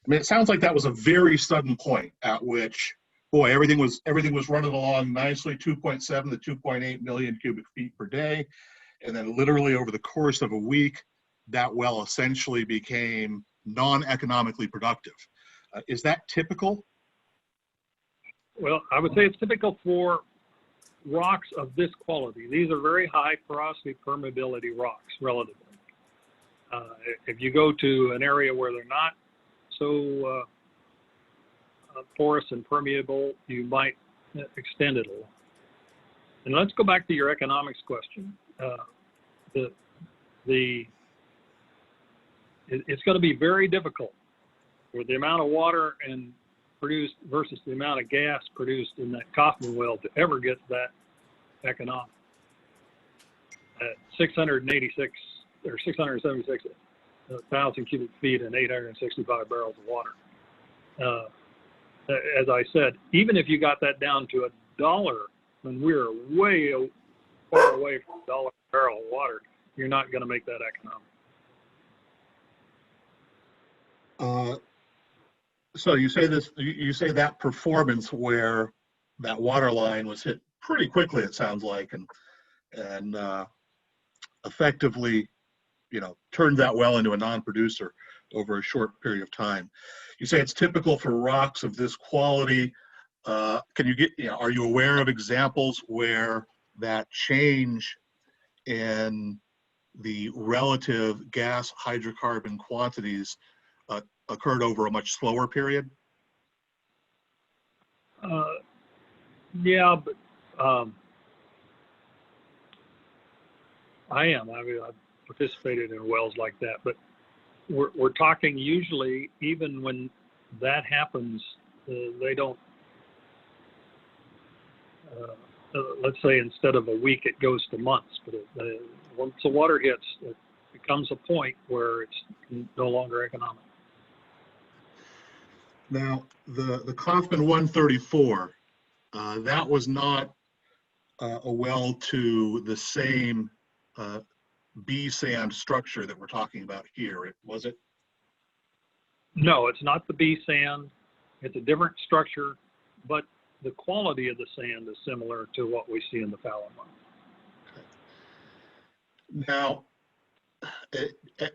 [SPEAKER 5] I mean, it sounds like that was a very sudden point at which, boy, everything was running along nicely, 2.7 to 2.8 million cubic feet per day, and then literally over the course of a week, that well essentially became non-economically productive. Is that typical?
[SPEAKER 3] Well, I would say it's typical for rocks of this quality, these are very high porosity permeability rocks relatively. If you go to an area where they're not so porous and permeable, you might extend it a little. And let's go back to your economics question. It's going to be very difficult with the amount of water and produced versus the amount of gas produced in that Kaufman well to ever get that economic. At 686 or 676,000 cubic feet and 865 barrels of water. As I said, even if you got that down to $1, when we're way far away from $1 a barrel of water, you're not going to make that economic.
[SPEAKER 5] So you say this, you say that performance where that water line was hit pretty quickly, it sounds like, and effectively, you know, turned that well into a non-producer over a short period of time. You say it's typical for rocks of this quality. Can you get, you know, are you aware of examples where that change in the relative gas hydrocarbon quantities occurred over a much slower period?
[SPEAKER 3] Yeah, but I mean, I've participated in wells like that, but we're talking usually, even when that happens, they don't, let's say instead of a week, it goes to months, but once the water hits, it becomes a point where it's no longer economic.
[SPEAKER 5] Now, the Kaufman 134, that was not a well to the same B sand structure that we're talking about here, was it?
[SPEAKER 3] No, it's not the B sand. It's a different structure, but the quality of the sand is similar to what we see in the Fallon one.
[SPEAKER 5] Okay. Now,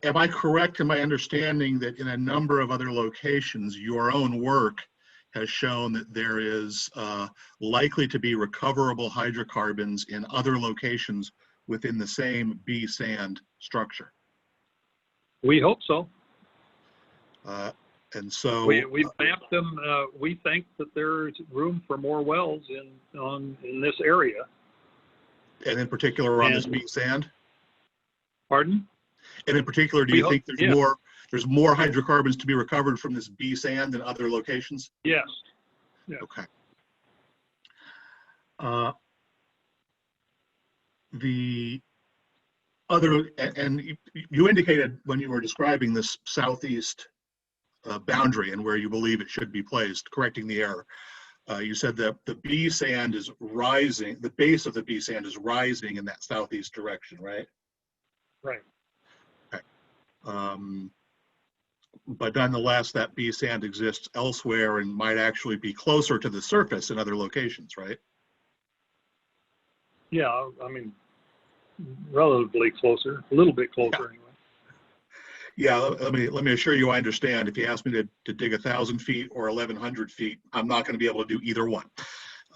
[SPEAKER 5] am I correct in my understanding that in a number of other locations, your own work has shown that there is likely to be recoverable hydrocarbons in other locations within the same B sand structure?
[SPEAKER 3] We hope so.
[SPEAKER 5] And so
[SPEAKER 3] we've mapped them. We think that there's room for more wells in this area.
[SPEAKER 5] And in particular on this B sand?
[SPEAKER 3] Pardon?
[SPEAKER 5] And in particular, do you think there's more hydrocarbons to be recovered from this B sand than other locations?
[SPEAKER 3] Yes. Yeah.
[SPEAKER 5] Okay. The other, and you indicated when you were describing this southeast boundary and where you believe it should be placed, correcting the error. You said that the B sand is rising, the base of the B sand is rising in that southeast direction, right?
[SPEAKER 3] Right.
[SPEAKER 5] Okay. But nonetheless, that B sand exists elsewhere and might actually be closer to the surface in other locations, right?
[SPEAKER 3] Yeah, I mean, relatively closer, a little bit closer anyway.
[SPEAKER 5] Yeah, let me assure you I understand. If you ask me to dig 1,000 feet or 1,100 feet, I'm not going to be able to do either one.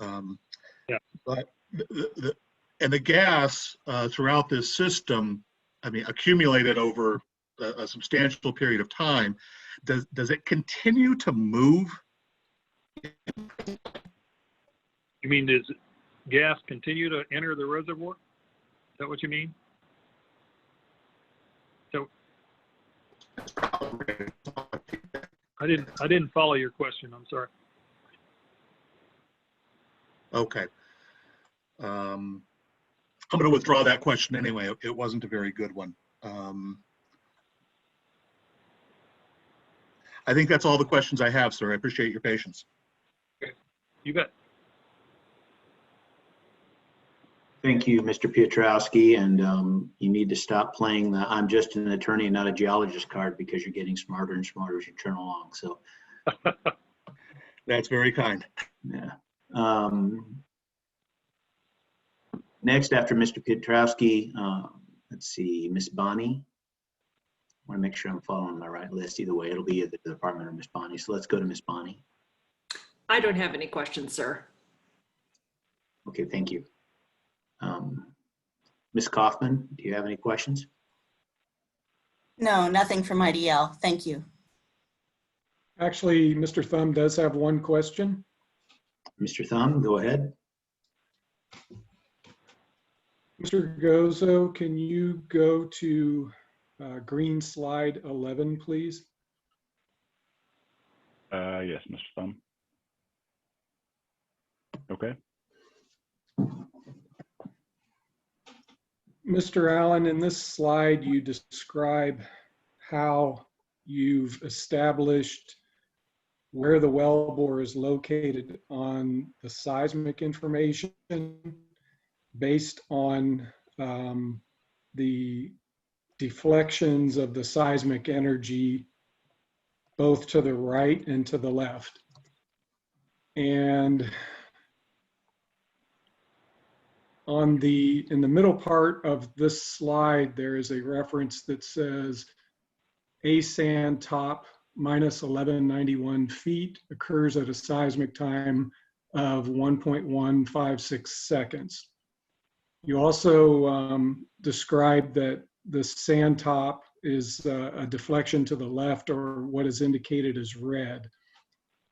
[SPEAKER 3] Yeah.
[SPEAKER 5] But the gas throughout this system, I mean, accumulated over a substantial period of time. Does it continue to move?
[SPEAKER 3] You mean does gas continue to enter the reservoir? Is that what you mean? So I didn't follow your question. I'm sorry.
[SPEAKER 5] Okay. I'm going to withdraw that question anyway. It wasn't a very good one. I think that's all the questions I have, sir. I appreciate your patience.
[SPEAKER 3] Okay. You bet.
[SPEAKER 2] Thank you, Mr. Piotrowski, and you need to stop playing the "I'm just an attorney and not a geologist" card because you're getting smarter and smarter as you turn along. So
[SPEAKER 5] That's very kind.
[SPEAKER 2] yeah. Next, after Mr. Piotrowski, let's see, Miss Bonnie. I want to make sure I'm following my right list. Either way, it'll be at the department or Miss Bonnie. So let's go to Miss Bonnie.
[SPEAKER 6] I don't have any questions, sir.
[SPEAKER 2] Okay, thank you. Ms. Kaufman, do you have any questions?
[SPEAKER 4] No, nothing from IDL. Thank you.
[SPEAKER 8] Actually, Mr. Thumb does have one question.
[SPEAKER 2] Mr. Thumb, go ahead.
[SPEAKER 8] Mr. Gozo, can you go to green slide 11, please?
[SPEAKER 7] Yes, Mr. Thumb. Okay.
[SPEAKER 8] Mr. Allen, in this slide, you describe how you've established where the wellbore is located on the seismic information based on the deflections of the seismic energy both to the right and to the left. And in the middle part of this slide, there is a reference that says a sand top minus 1191 feet occurs at a seismic time of 1.156 seconds. You also described that the sand top is a deflection to the left, or what is indicated as red.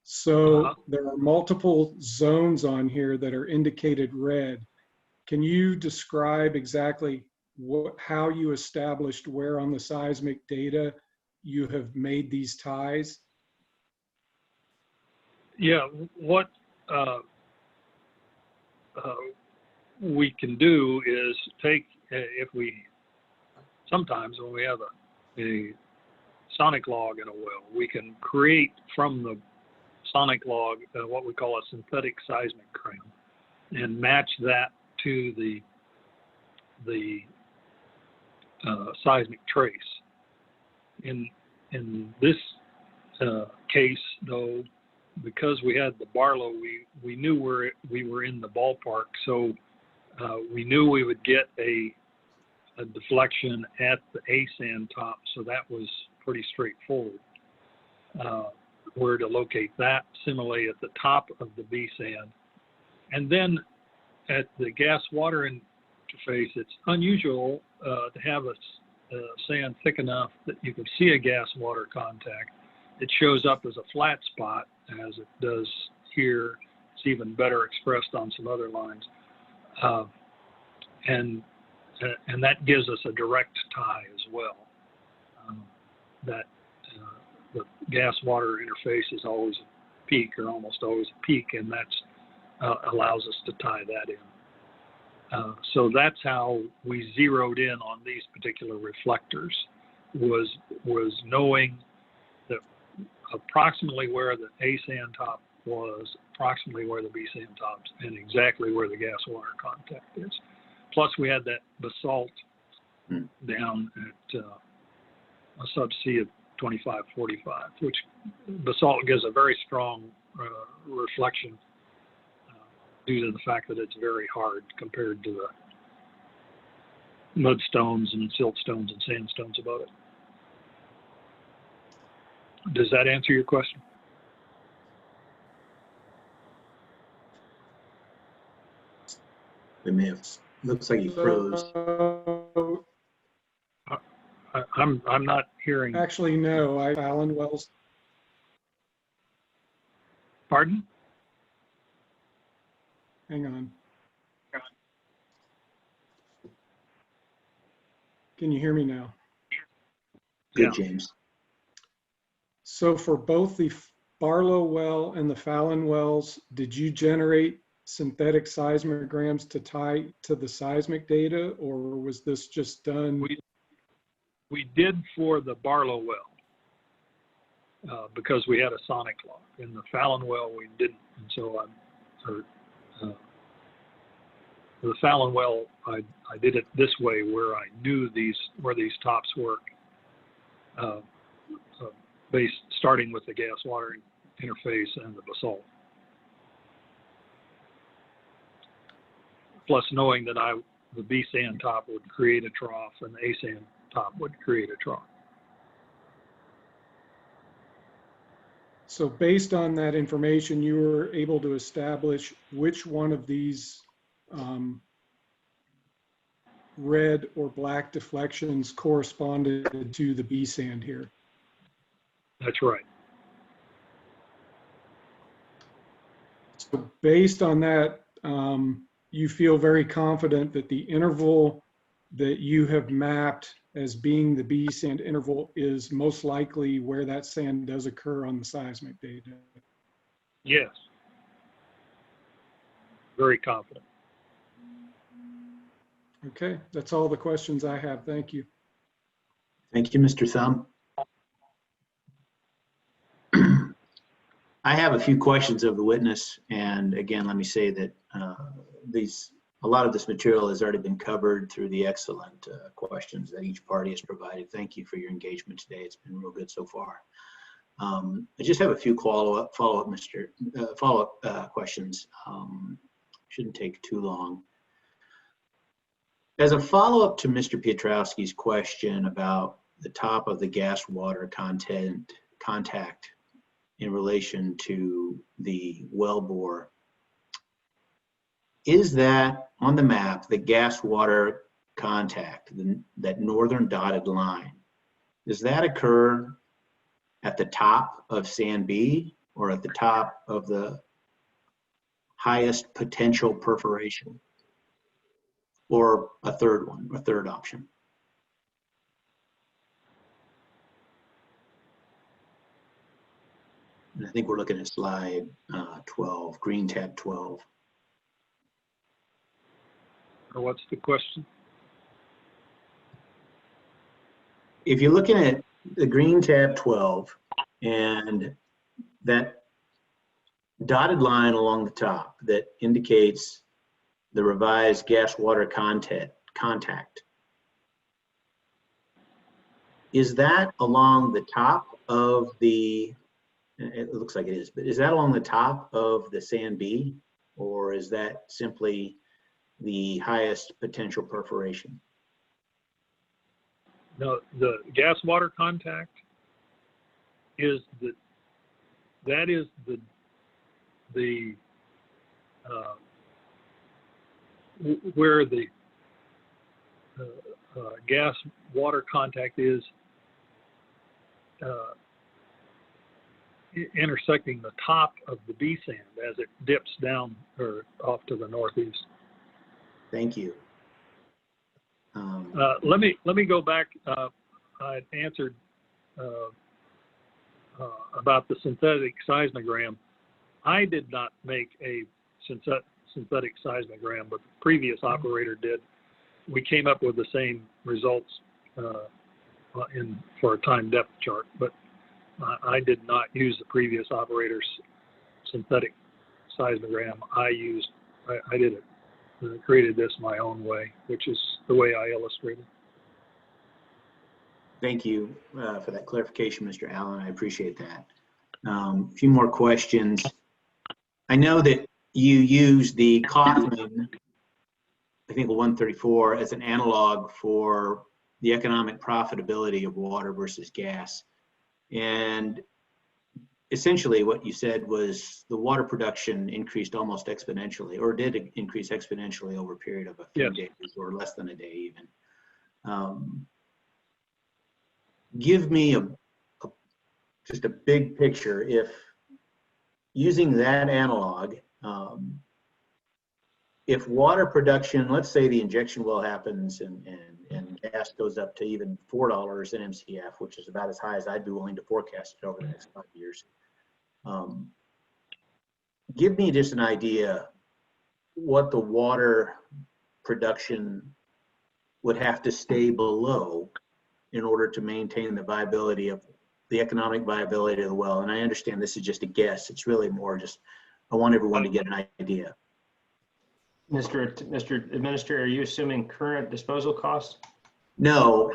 [SPEAKER 8] So there are multiple zones on here that are indicated red. Can you describe exactly how you established where on the seismic data you have made these ties?
[SPEAKER 3] Yeah, what we can do is take, sometimes when we have a sonic log in a well, we can create from the sonic log what we call a synthetic seismic crown and match that to the seismic trace. In this case, though, because we had the Barlow, we knew we were in the ballpark, so we knew we would get a deflection at the A sand top, so that was pretty straightforward. Where to locate that, similarly at the top of the B sand. And then at the gas-water interface, it's unusual to have a sand thick enough that you can see a gas-water contact. It shows up as a flat spot, as it does here. It's even better expressed on some other lines. And that gives us a direct tie as well. The gas-water interface is always a peak, or almost always a peak, and that allows us to tie that in. So that's how we zeroed in on these particular reflectors, was knowing that approximately where the A sand top was, approximately where the B sand tops, and exactly where the gas-water contact is. Plus, we had that basalt down at a subsea of 2545, which basalt gives a very strong reflection due to the fact that it's very hard compared to the mudstones and siltstones and sandstones above it. Does that answer your question?
[SPEAKER 2] We may have, looks like you froze.
[SPEAKER 3] I'm not hearing.
[SPEAKER 8] Actually, no, Alan Wells.
[SPEAKER 3] Pardon?
[SPEAKER 8] Hang on. Can you hear me now?
[SPEAKER 2] Good,
[SPEAKER 3] Yeah.
[SPEAKER 2] James.
[SPEAKER 8] So for both the Barlow well and the Fallon wells, did you generate synthetic seismograms to tie to the seismic data, or was this just done?
[SPEAKER 3] We did for the Barlow well because we had a sonic log. In the Fallon well, we didn't. And so the Fallon well, I did it this way, where I knew where these tops were, starting with the gas-water interface and the basalt. Plus knowing that the B sand top would create a trough and the A sand top would create a trough.
[SPEAKER 8] So based on that information, you were able to establish which one of these red or black deflections corresponded to the B sand here.
[SPEAKER 3] That's right.
[SPEAKER 8] So based on that, you feel very confident that the interval that you have mapped as being the B sand interval is most likely where that sand does occur on the seismic data.
[SPEAKER 3] Yes. Very confident.
[SPEAKER 8] Okay, that's all the questions I have. Thank you.
[SPEAKER 2] Thank you, Mr. Thumb. I have a few questions of the witness, and again, let me say that a lot of this material has already been covered through the excellent questions that each party has provided. Thank you for your engagement today. It's been real good so far. I just have a few follow-up questions. Shouldn't take too long. As a follow-up to Mr. Piotrowski's question about the top of the gas water contact in relation to the wellbore, is that on the map, the gas water contact, that northern dotted line, does that occur at the top of sand B or at the top of the highest potential perforation? Or a third option? And I think we're looking at slide 12, green tab 12.
[SPEAKER 3] Or what's the question?
[SPEAKER 2] If you're looking at the green tab 12 and that dotted line along the top that indicates the revised gas water contact, is that along the top of the, it looks like it is, but is that along the top of the sand B, or is that simply the highest potential perforation?
[SPEAKER 3] No, the gas water contact is that is where the gas water contact is intersecting the top of the B sand as it dips down or off to the northeast.
[SPEAKER 2] Thank you.
[SPEAKER 3] Let me go back. I answered about the synthetic seismogram. I did not make a synthetic seismogram, but the previous operator did. We came up with the same results for a time depth chart, but I did not use the previous operator's synthetic seismogram. I did it. Created this my own way, which is the way I illustrated.
[SPEAKER 2] Thank you for that clarification, Mr. Allen. I appreciate that. A few more questions. I know that you use the Kaufman, I think 134, as an analog for the economic profitability of water versus gas. And essentially what you said was the water production increased almost exponentially, or did increase exponentially over a period of a few days or less than a day even. Give me just a big picture. If using that analog, if water production, let's say the injection well happens and gas goes up to even $4 an MCF, which is about as high as I'd be willing to forecast it over the next 5 years. Give me just an idea what the water production would have to stay below in order to maintain the viability of the economic viability of the well. And I understand this is just a guess. It's really more just, I want everyone to get an idea.
[SPEAKER 1] Mr. Administrator, are you assuming current disposal costs?
[SPEAKER 2] No,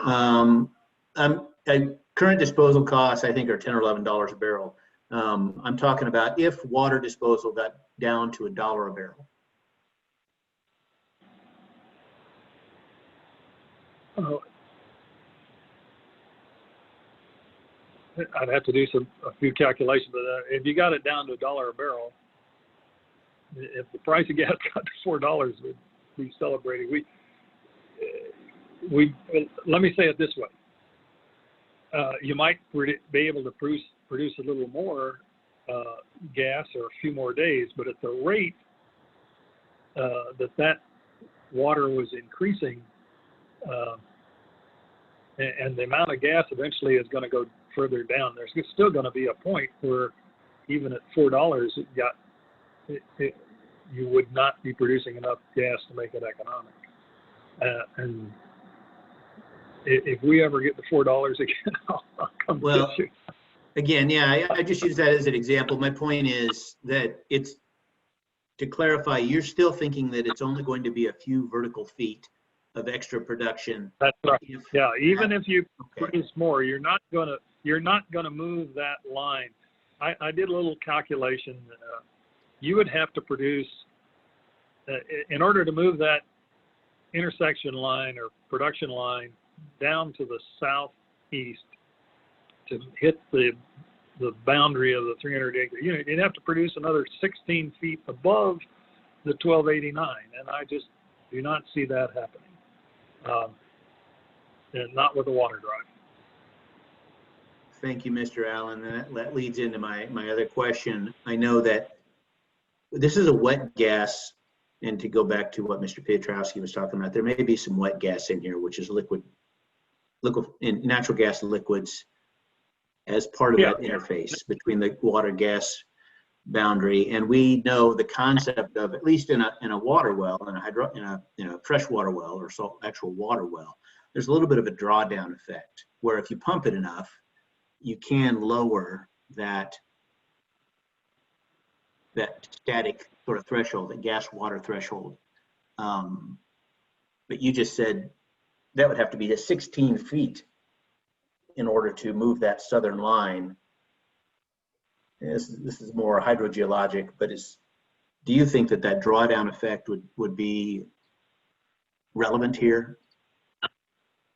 [SPEAKER 2] current disposal costs I think are $10 or $11 a barrel. I'm talking about if water disposal got down to $1 a barrel.
[SPEAKER 3] I'd have to do a few calculations, but if you got it down to $1 a barrel, if the price of gas got to $4, we'd be celebrating. let me say it this way. You might be able to produce a little more gas or a few more days, but at the rate that water was increasing, and the amount of gas eventually is going to go further down. There's still going to be a point where even at $4, you would not be producing enough gas to make it economic. And if we ever get to $4 again, I'll come
[SPEAKER 2] Well,
[SPEAKER 3] get you.
[SPEAKER 2] again, yeah, I just use that as an example. My point is that it's, to clarify, you're still thinking that it's only going to be a few vertical feet of extra production.
[SPEAKER 3] That's right.
[SPEAKER 2] If-
[SPEAKER 3] Yeah, even if you
[SPEAKER 2] Okay.
[SPEAKER 3] produce more, you're not gonna move that line. I did a little calculation. You would have to produce, in order to move that intersection line or production line down to the southeast to hit the boundary of the 300-acre unit, you'd have to produce another 16 feet above the 1289, and I just do not see that happening. And not with a water drive.
[SPEAKER 2] Thank you, Mr. Allen. And that leads into my other question. I know that this is a wet gas, and to go back to what Mr. Piotrowski was talking about, there may be some wet gas in here, which is liquid in natural gas liquids as part of that interface between the water gas boundary. And we know the concept of, at least in a water well, in a freshwater well or actual water well, there's a little bit of a drawdown effect where if you pump it enough, you can lower that static sort of threshold, the gas water threshold. But you just said that would have to be a 16 feet in order to move that southern line. This is more hydrogeologic, but do you think that drawdown effect would be relevant here?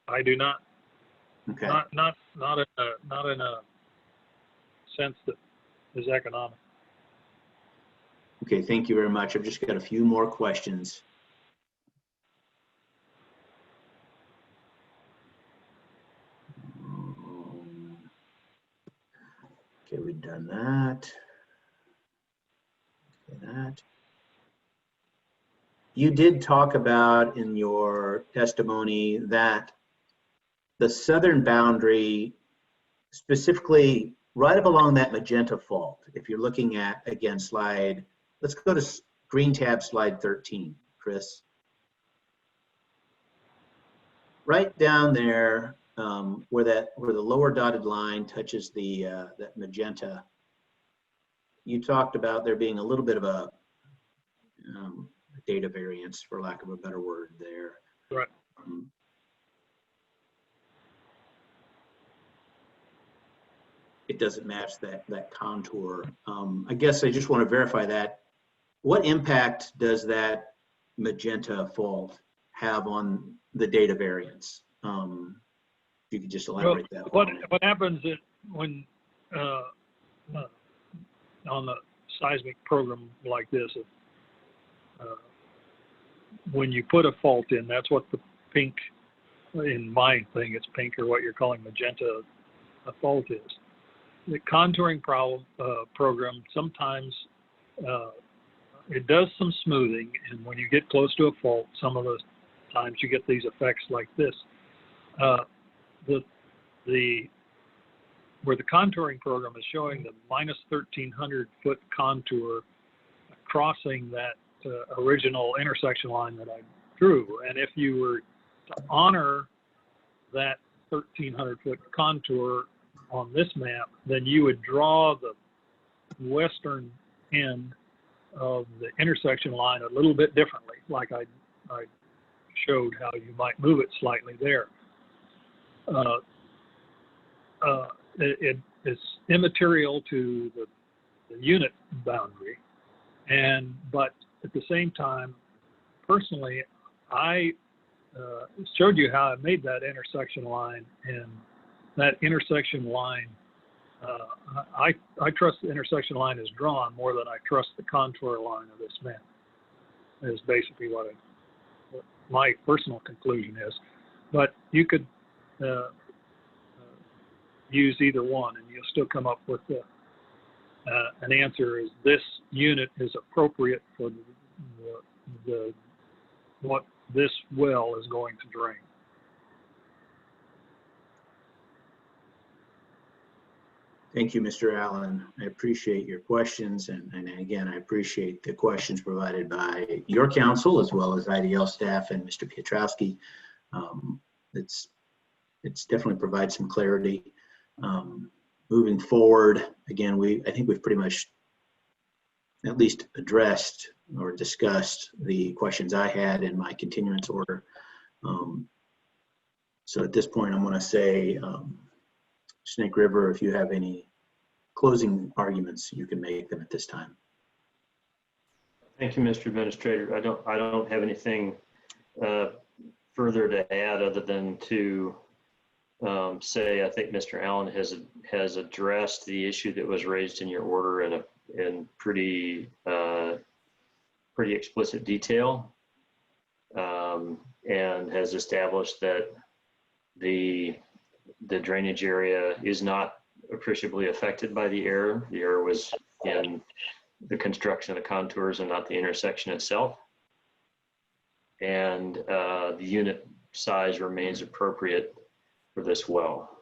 [SPEAKER 3] I do not.
[SPEAKER 2] Okay.
[SPEAKER 3] Not in a sense that is economic.
[SPEAKER 2] Okay, thank you very much. I've just got a few more questions. Okay, we've done that. Okay, that. You did talk about in your testimony that the southern boundary, specifically right up along that Magenta fault, if you're looking at, again, let's go to green tab slide 13, Chris. Right down there, where the lower dotted line touches that Magenta, you talked about there being a little bit of a data variance, for lack of a better word there.
[SPEAKER 3] Right.
[SPEAKER 2] It doesn't match that contour. I guess I just want to verify that. What impact does that Magenta fault have on the data variance? If you could just elaborate that.
[SPEAKER 3] What happens when on the seismic program like this, when you put a fault in, that's what the pink, in my thing, it's pink, or what you're calling Magenta, a fault is. The contouring program sometimes it does some smoothing, and when you get close to a fault, some of the times you get these effects like this. Where the contouring program is showing the minus 1,300 foot contour crossing that original intersection line that I drew, and if you were to honor that 1,300 foot contour on this map, then you would draw the western end of the intersection line a little bit differently, like I showed how you might move it slightly there. It's immaterial to the unit boundary, but at the same time, personally, I showed you how I made that intersection line, and that intersection line, I trust the intersection line is drawn more than I trust the contour line of this map. Is basically what my personal conclusion is. But you could use either one, and you'll still come up with an answer is this unit is appropriate for what this well is going to drain.
[SPEAKER 2] Thank you, Mr. Allen. I appreciate your questions. And again, I appreciate the questions provided by your counsel as well as IDL staff and Mr. Piotrowski. It's definitely provides some clarity. Moving forward, again, I think we've pretty much at least addressed or discussed the questions I had in my continuance order. So at this point, I'm going to say, Snake River, if you have any closing arguments, you can make them at this time.
[SPEAKER 1] Thank you, Mr. Administrator. I don't have anything further to add other than to say I think Mr. Allen has addressed the issue that was raised in your order in pretty explicit detail, and has established that the drainage area is not appreciably affected by the error. The error was in the construction of the contours and not the intersection itself. And the unit size remains appropriate for this well.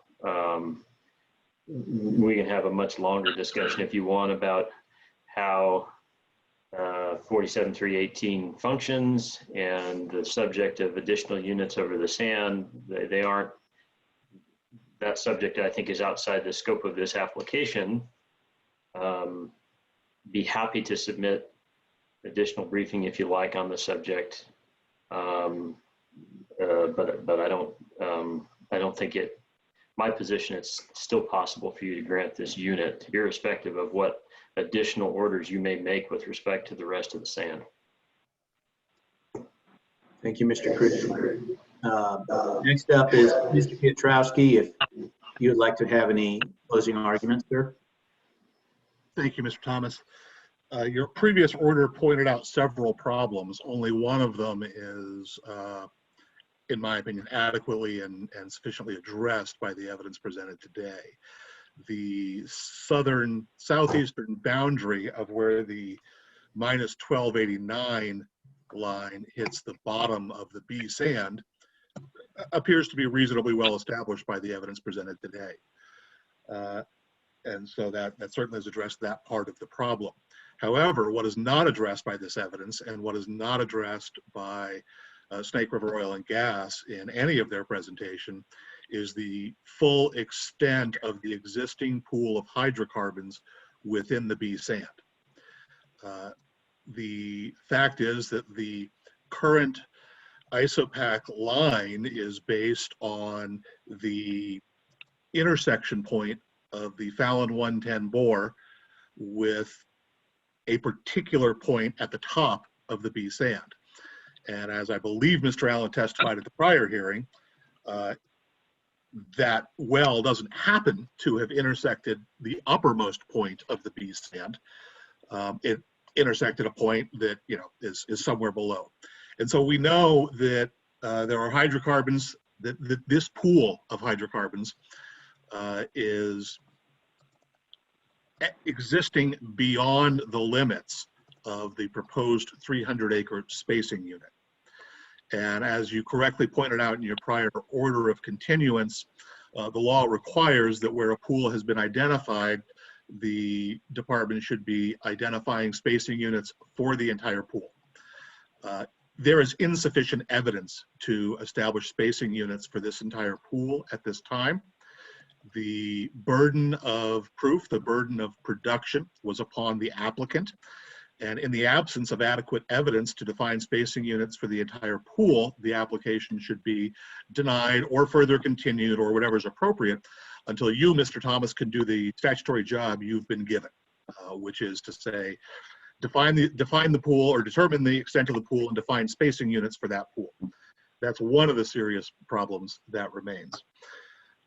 [SPEAKER 1] We can have a much longer discussion if you want about how 47318 functions and the subject of additional units over the sand. They aren't, that subject I think is outside the scope of this application. Be happy to submit additional briefing if you like on the subject. But I don't think my position, it's still possible for you to grant this unit irrespective of what additional orders you may make with respect to the rest of the sand.
[SPEAKER 2] Thank you, Mr. Cruz. Next up is Mr. Piotrowski. If you would like to have any closing arguments, sir.
[SPEAKER 5] Thank you, Mr. Thomas. Your previous order pointed out several problems. Only one of them is, in my opinion, adequately and sufficiently addressed by the evidence presented today. The southeastern boundary of where the minus 1289 line hits the bottom of the B sand appears to be reasonably well established by the evidence presented today. And so that certainly has addressed that part of the problem. However, what is not addressed by this evidence and what is not addressed by Snake River Oil and Gas in any of their presentation is the full extent of the existing pool of hydrocarbons within the B sand. The fact is that the current ISOPAC line is based on the intersection point of the Fallon 110 bore with a particular point at the top of the B sand. And as I believe Mr. Allen testified at the prior hearing, that well doesn't happen to have intersected the uppermost point of the B sand. It intersected a point that is somewhere below. And so we know that there are hydrocarbons, that this pool of hydrocarbons is existing beyond the limits of the proposed 300-acre spacing unit. And as you correctly pointed out in your prior order of continuance, the law requires that where a pool has been identified, the department should be identifying spacing units for the entire pool. There is insufficient evidence to establish spacing units for this entire pool at this time. The burden of proof, the burden of production was upon the applicant. And in the absence of adequate evidence to define spacing units for the entire pool, the application should be denied or further continued or whatever is appropriate until you, Mr. Thomas, can do the statutory job you've been given, which is to say, define the pool or determine the extent of the pool and define spacing units for that pool. That's one of the serious problems that remains.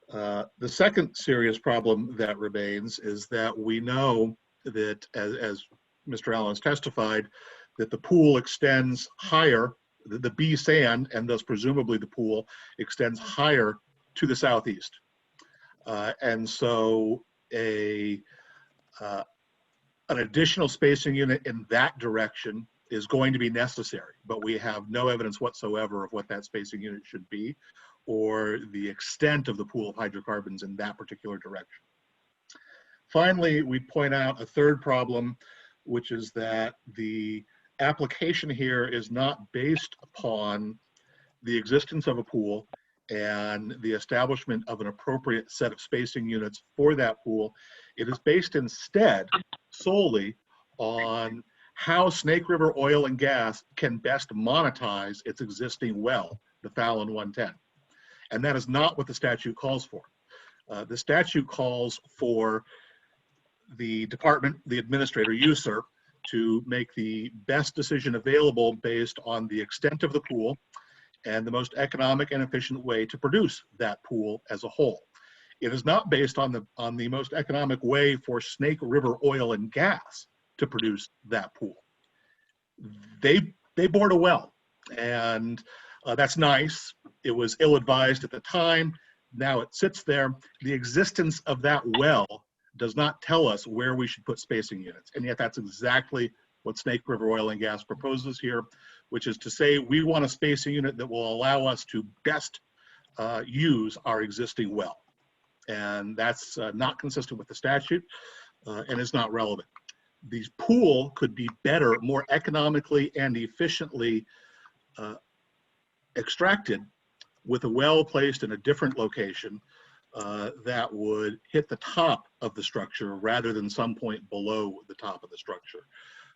[SPEAKER 5] The second serious problem that remains is that we know that, as Mr. Allen has testified, that the pool extends higher the B sand, and thus presumably the pool, extends higher to the southeast. And so an additional spacing unit in that direction is going to be necessary, but we have no evidence whatsoever of what that spacing unit should be or the extent of the pool of hydrocarbons in that particular direction. Finally, we point out a third problem, which is that the application here is not based upon the existence of a pool and the establishment of an appropriate set of spacing units for that pool. It is based instead solely on how Snake River Oil and Gas can best monetize its existing well, the Fallon 110. And that is not what the statute calls for. The statute calls for the department, the administrator, you, sir, to make the best decision available based on the extent of the pool and the most economic and efficient way to produce that pool as a whole. It is not based on the most economic way for Snake River Oil and Gas to produce that pool. They bored a well, and that's nice. It was ill-advised at the time. Now it sits there. The existence of that well does not tell us where we should put spacing units, and yet that's exactly what Snake River Oil and Gas proposes here, which is to say we want a spacing unit that will allow us to best use our existing well. And that's not consistent with the statute and is not relevant. The pool could be better, more economically and efficiently extracted with a well placed in a different location that would hit the top of the structure rather than some point below the top of the structure.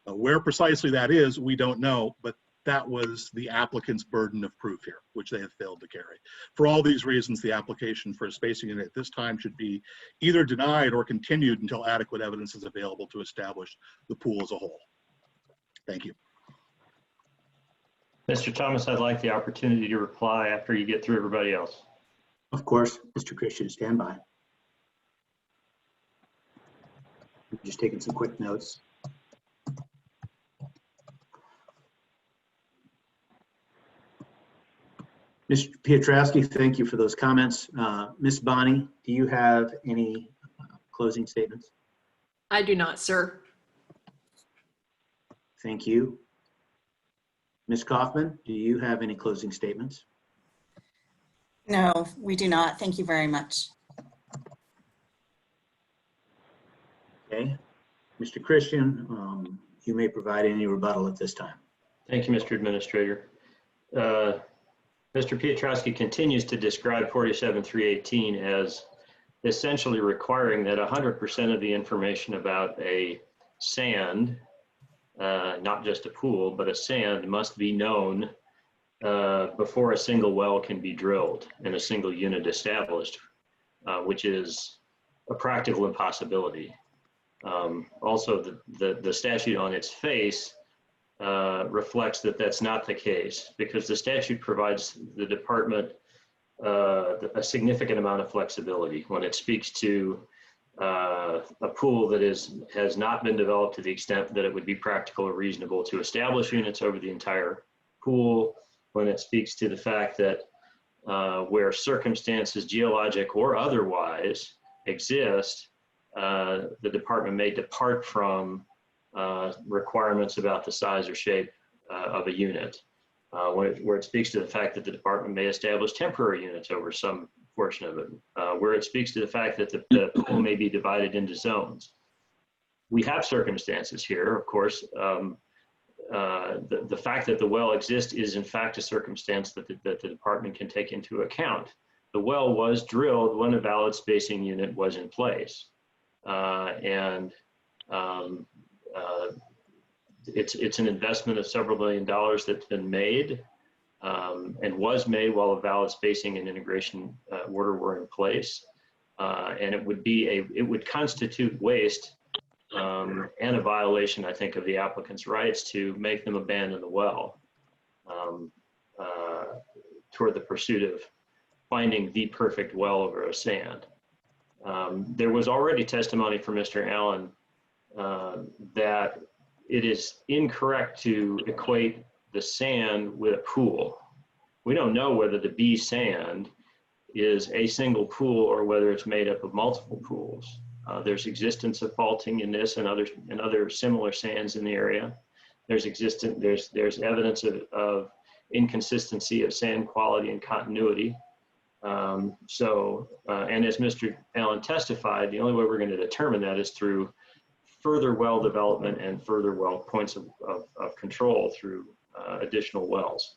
[SPEAKER 5] Where precisely that is, we don't know, but that was the applicant's burden of proof here, which they have failed to carry. For all these reasons, the application for a spacing unit at this time should be either denied or continued until adequate evidence is available to establish the pool as a whole. Thank you.
[SPEAKER 1] Mr. Thomas, I'd like the opportunity to reply after you get through everybody else.
[SPEAKER 2] Of course, Mr. Christian, stand by. I'm just taking some quick notes. Mr. Piotrowski, thank you for those comments. Ms. Bonnie, do you have any closing statements?
[SPEAKER 9] I do not, sir.
[SPEAKER 2] Thank you. Ms. Kaufman, do you have any closing statements?
[SPEAKER 4] No, we do not. Thank you very much.
[SPEAKER 2] Okay. Mr. Christian, you may provide any rebuttal at this time.
[SPEAKER 1] Thank you, Mr. Administrator. Mr. Piotrowski continues to describe 47318 as essentially requiring that 100% of the information about a sand, not just a pool, but a sand, must be known before a single well can be drilled and a single unit established, which is a practical impossibility. Also, the statute on its face reflects that that's not the case, because the statute provides the department a significant amount of flexibility when it speaks to a pool that has not been developed to the extent that it would be practical or reasonable to establish units over the entire pool, when it speaks to the fact that where circumstances, geologic or otherwise, exist, the department may depart from requirements about the size or shape of a unit, where it speaks to the fact that the department may establish temporary units over some portion of it, where it speaks to the fact that the pool may be divided into zones. We have circumstances here, of course. The fact that the well exists is in fact a circumstance that the department can take into account. The well was drilled when a valid spacing unit was in place. It's an investment of several $1 million that's been made and was made while a valid spacing and integration order were in place. And it would constitute waste and a violation, I think, of the applicant's rights to make them abandon the well toward the pursuit of finding the perfect well over a sand. There was already testimony from Mr. Allen that it is incorrect to equate the sand with a pool. We don't know whether the B sand is a single pool or whether it's made up of multiple pools. There's existence of faulting in this and other similar sands in the area. There's evidence of inconsistency of sand quality and continuity. And as Mr. Allen testified, the only way we're going to determine that is through further well development and further well points of control through additional wells.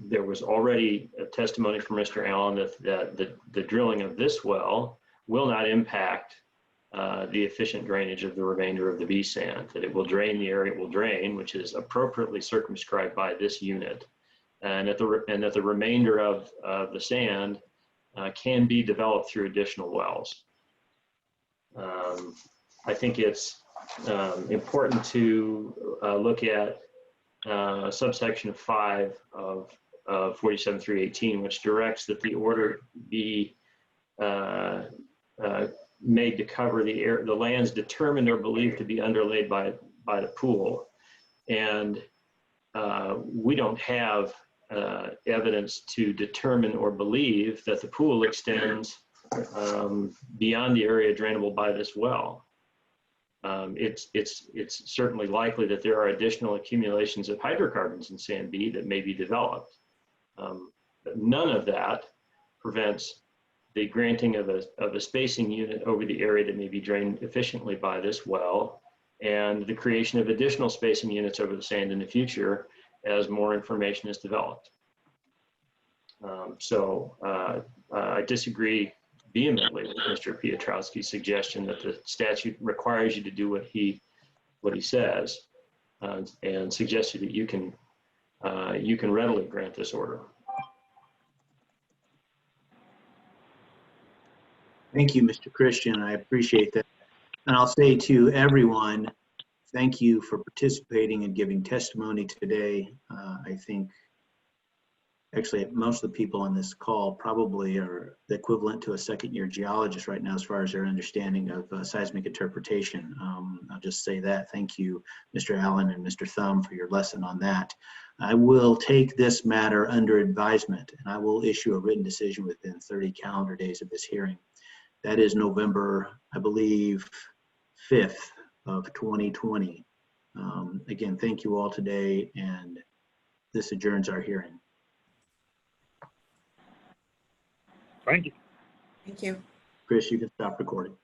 [SPEAKER 1] There was already a testimony from Mr. Allen that the drilling of this well will not impact the efficient drainage of the remainder of the B sand, that it will drain the area it will drain, which is appropriately circumscribed by this unit, and that the remainder of the sand can be developed through additional wells. I think it's important to look at subsection 5 of 47.318, which directs that the order be made to cover the lands determined or believed to be underlaid by the pool. And we don't have evidence to determine or believe that the pool extends beyond the area drainable by this well. It's certainly likely that there are additional accumulations of hydrocarbons in sand B that may be developed. But none of that prevents the granting of a spacing unit over the area that may be drained efficiently by this well, and the creation of additional spacing units over the sand in the future as more information is developed. I disagree vehemently with Mr. Piotrowski's suggestion that the statute requires you to do what he says, and suggests that you can readily grant this order.
[SPEAKER 2] Thank you, Mr. Christian. I appreciate that. And I'll say to everyone, thank you for participating and giving testimony today. I think actually most of the people on this call probably are the equivalent to a second-year geologist right now as far as their understanding of seismic interpretation. I'll just say that. Thank you, Mr. Allen and Mr. Thumb, for your lesson on that. I will take this matter under advisement, and I will issue a written decision within 30 calendar days of this hearing. That is November, I believe, 5th of 2020. Again, thank you all today, and this adjourns our hearing.
[SPEAKER 3] Thank you.
[SPEAKER 4] Thank you.
[SPEAKER 2] Chris, you can stop recording.